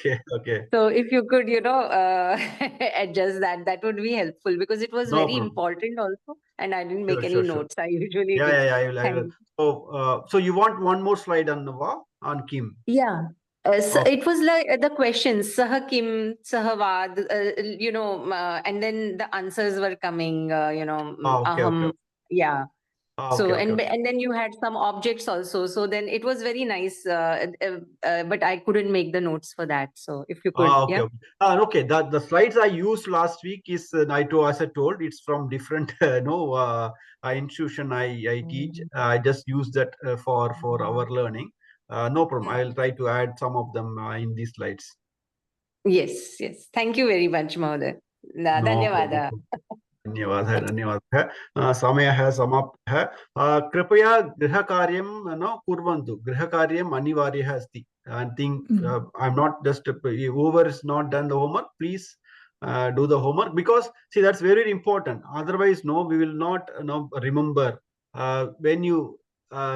So if you could, adjust that would be helpful because it was No very problem. important also, and I didn't make any Sure. notes. I usually do. Yeah. I will. So you want one more slide on Va on Kim? Yeah. So it was like the questions, Saha Kim, Sahavad, and then the answers were coming, Okay. Yeah. So, Okay. and then you had some objects also. So then it was very nice, but I couldn't make the notes for that. So if you could, Okay. Okay. The slides I used last week is as I told, it's from different institution I teach. I just use that for our learning. No problem. I'll try to add some of them in these slides. Yes. Thank you very much, Mahoday. Dhanyavada. धन्यवादः समयः समाप्तः कृपया गृहकार्यं कुर्वन्तु गृहकार्यम् अनिवार्यः अस्ति I think I'm not just whoever is not done the homework, please do the homework because see that's very important. Otherwise, we will not remember. When you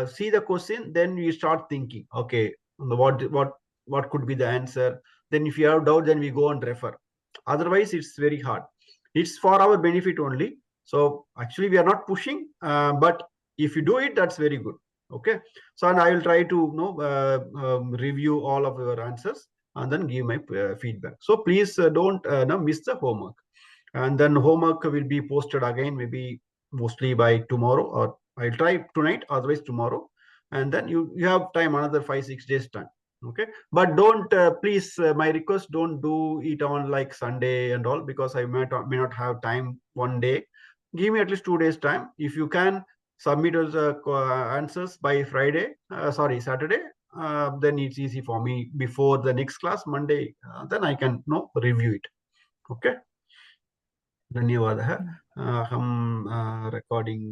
see the question, then you start thinking, okay, what could be the answer? Then if you have doubt, then we go and refer. Otherwise, it's very hard. It's for our benefit only. So actually, we are not pushing, but if you do it, that's very good. Okay. So and I will try to review all of your answers and then give my feedback. So please don't miss the homework. And then homework will be posted again, maybe mostly by tomorrow, or I'll try tonight, otherwise tomorrow. And then you have time, another 5-6 days time. Okay, but don't please my request, don't do it on like Sunday and all because I may not have time one day. Give me at least 2 days time. If you can submit those answers by Saturday, then it's easy for me before the next class Monday. Then I can review it. Okay. धन्यवादः अहं recording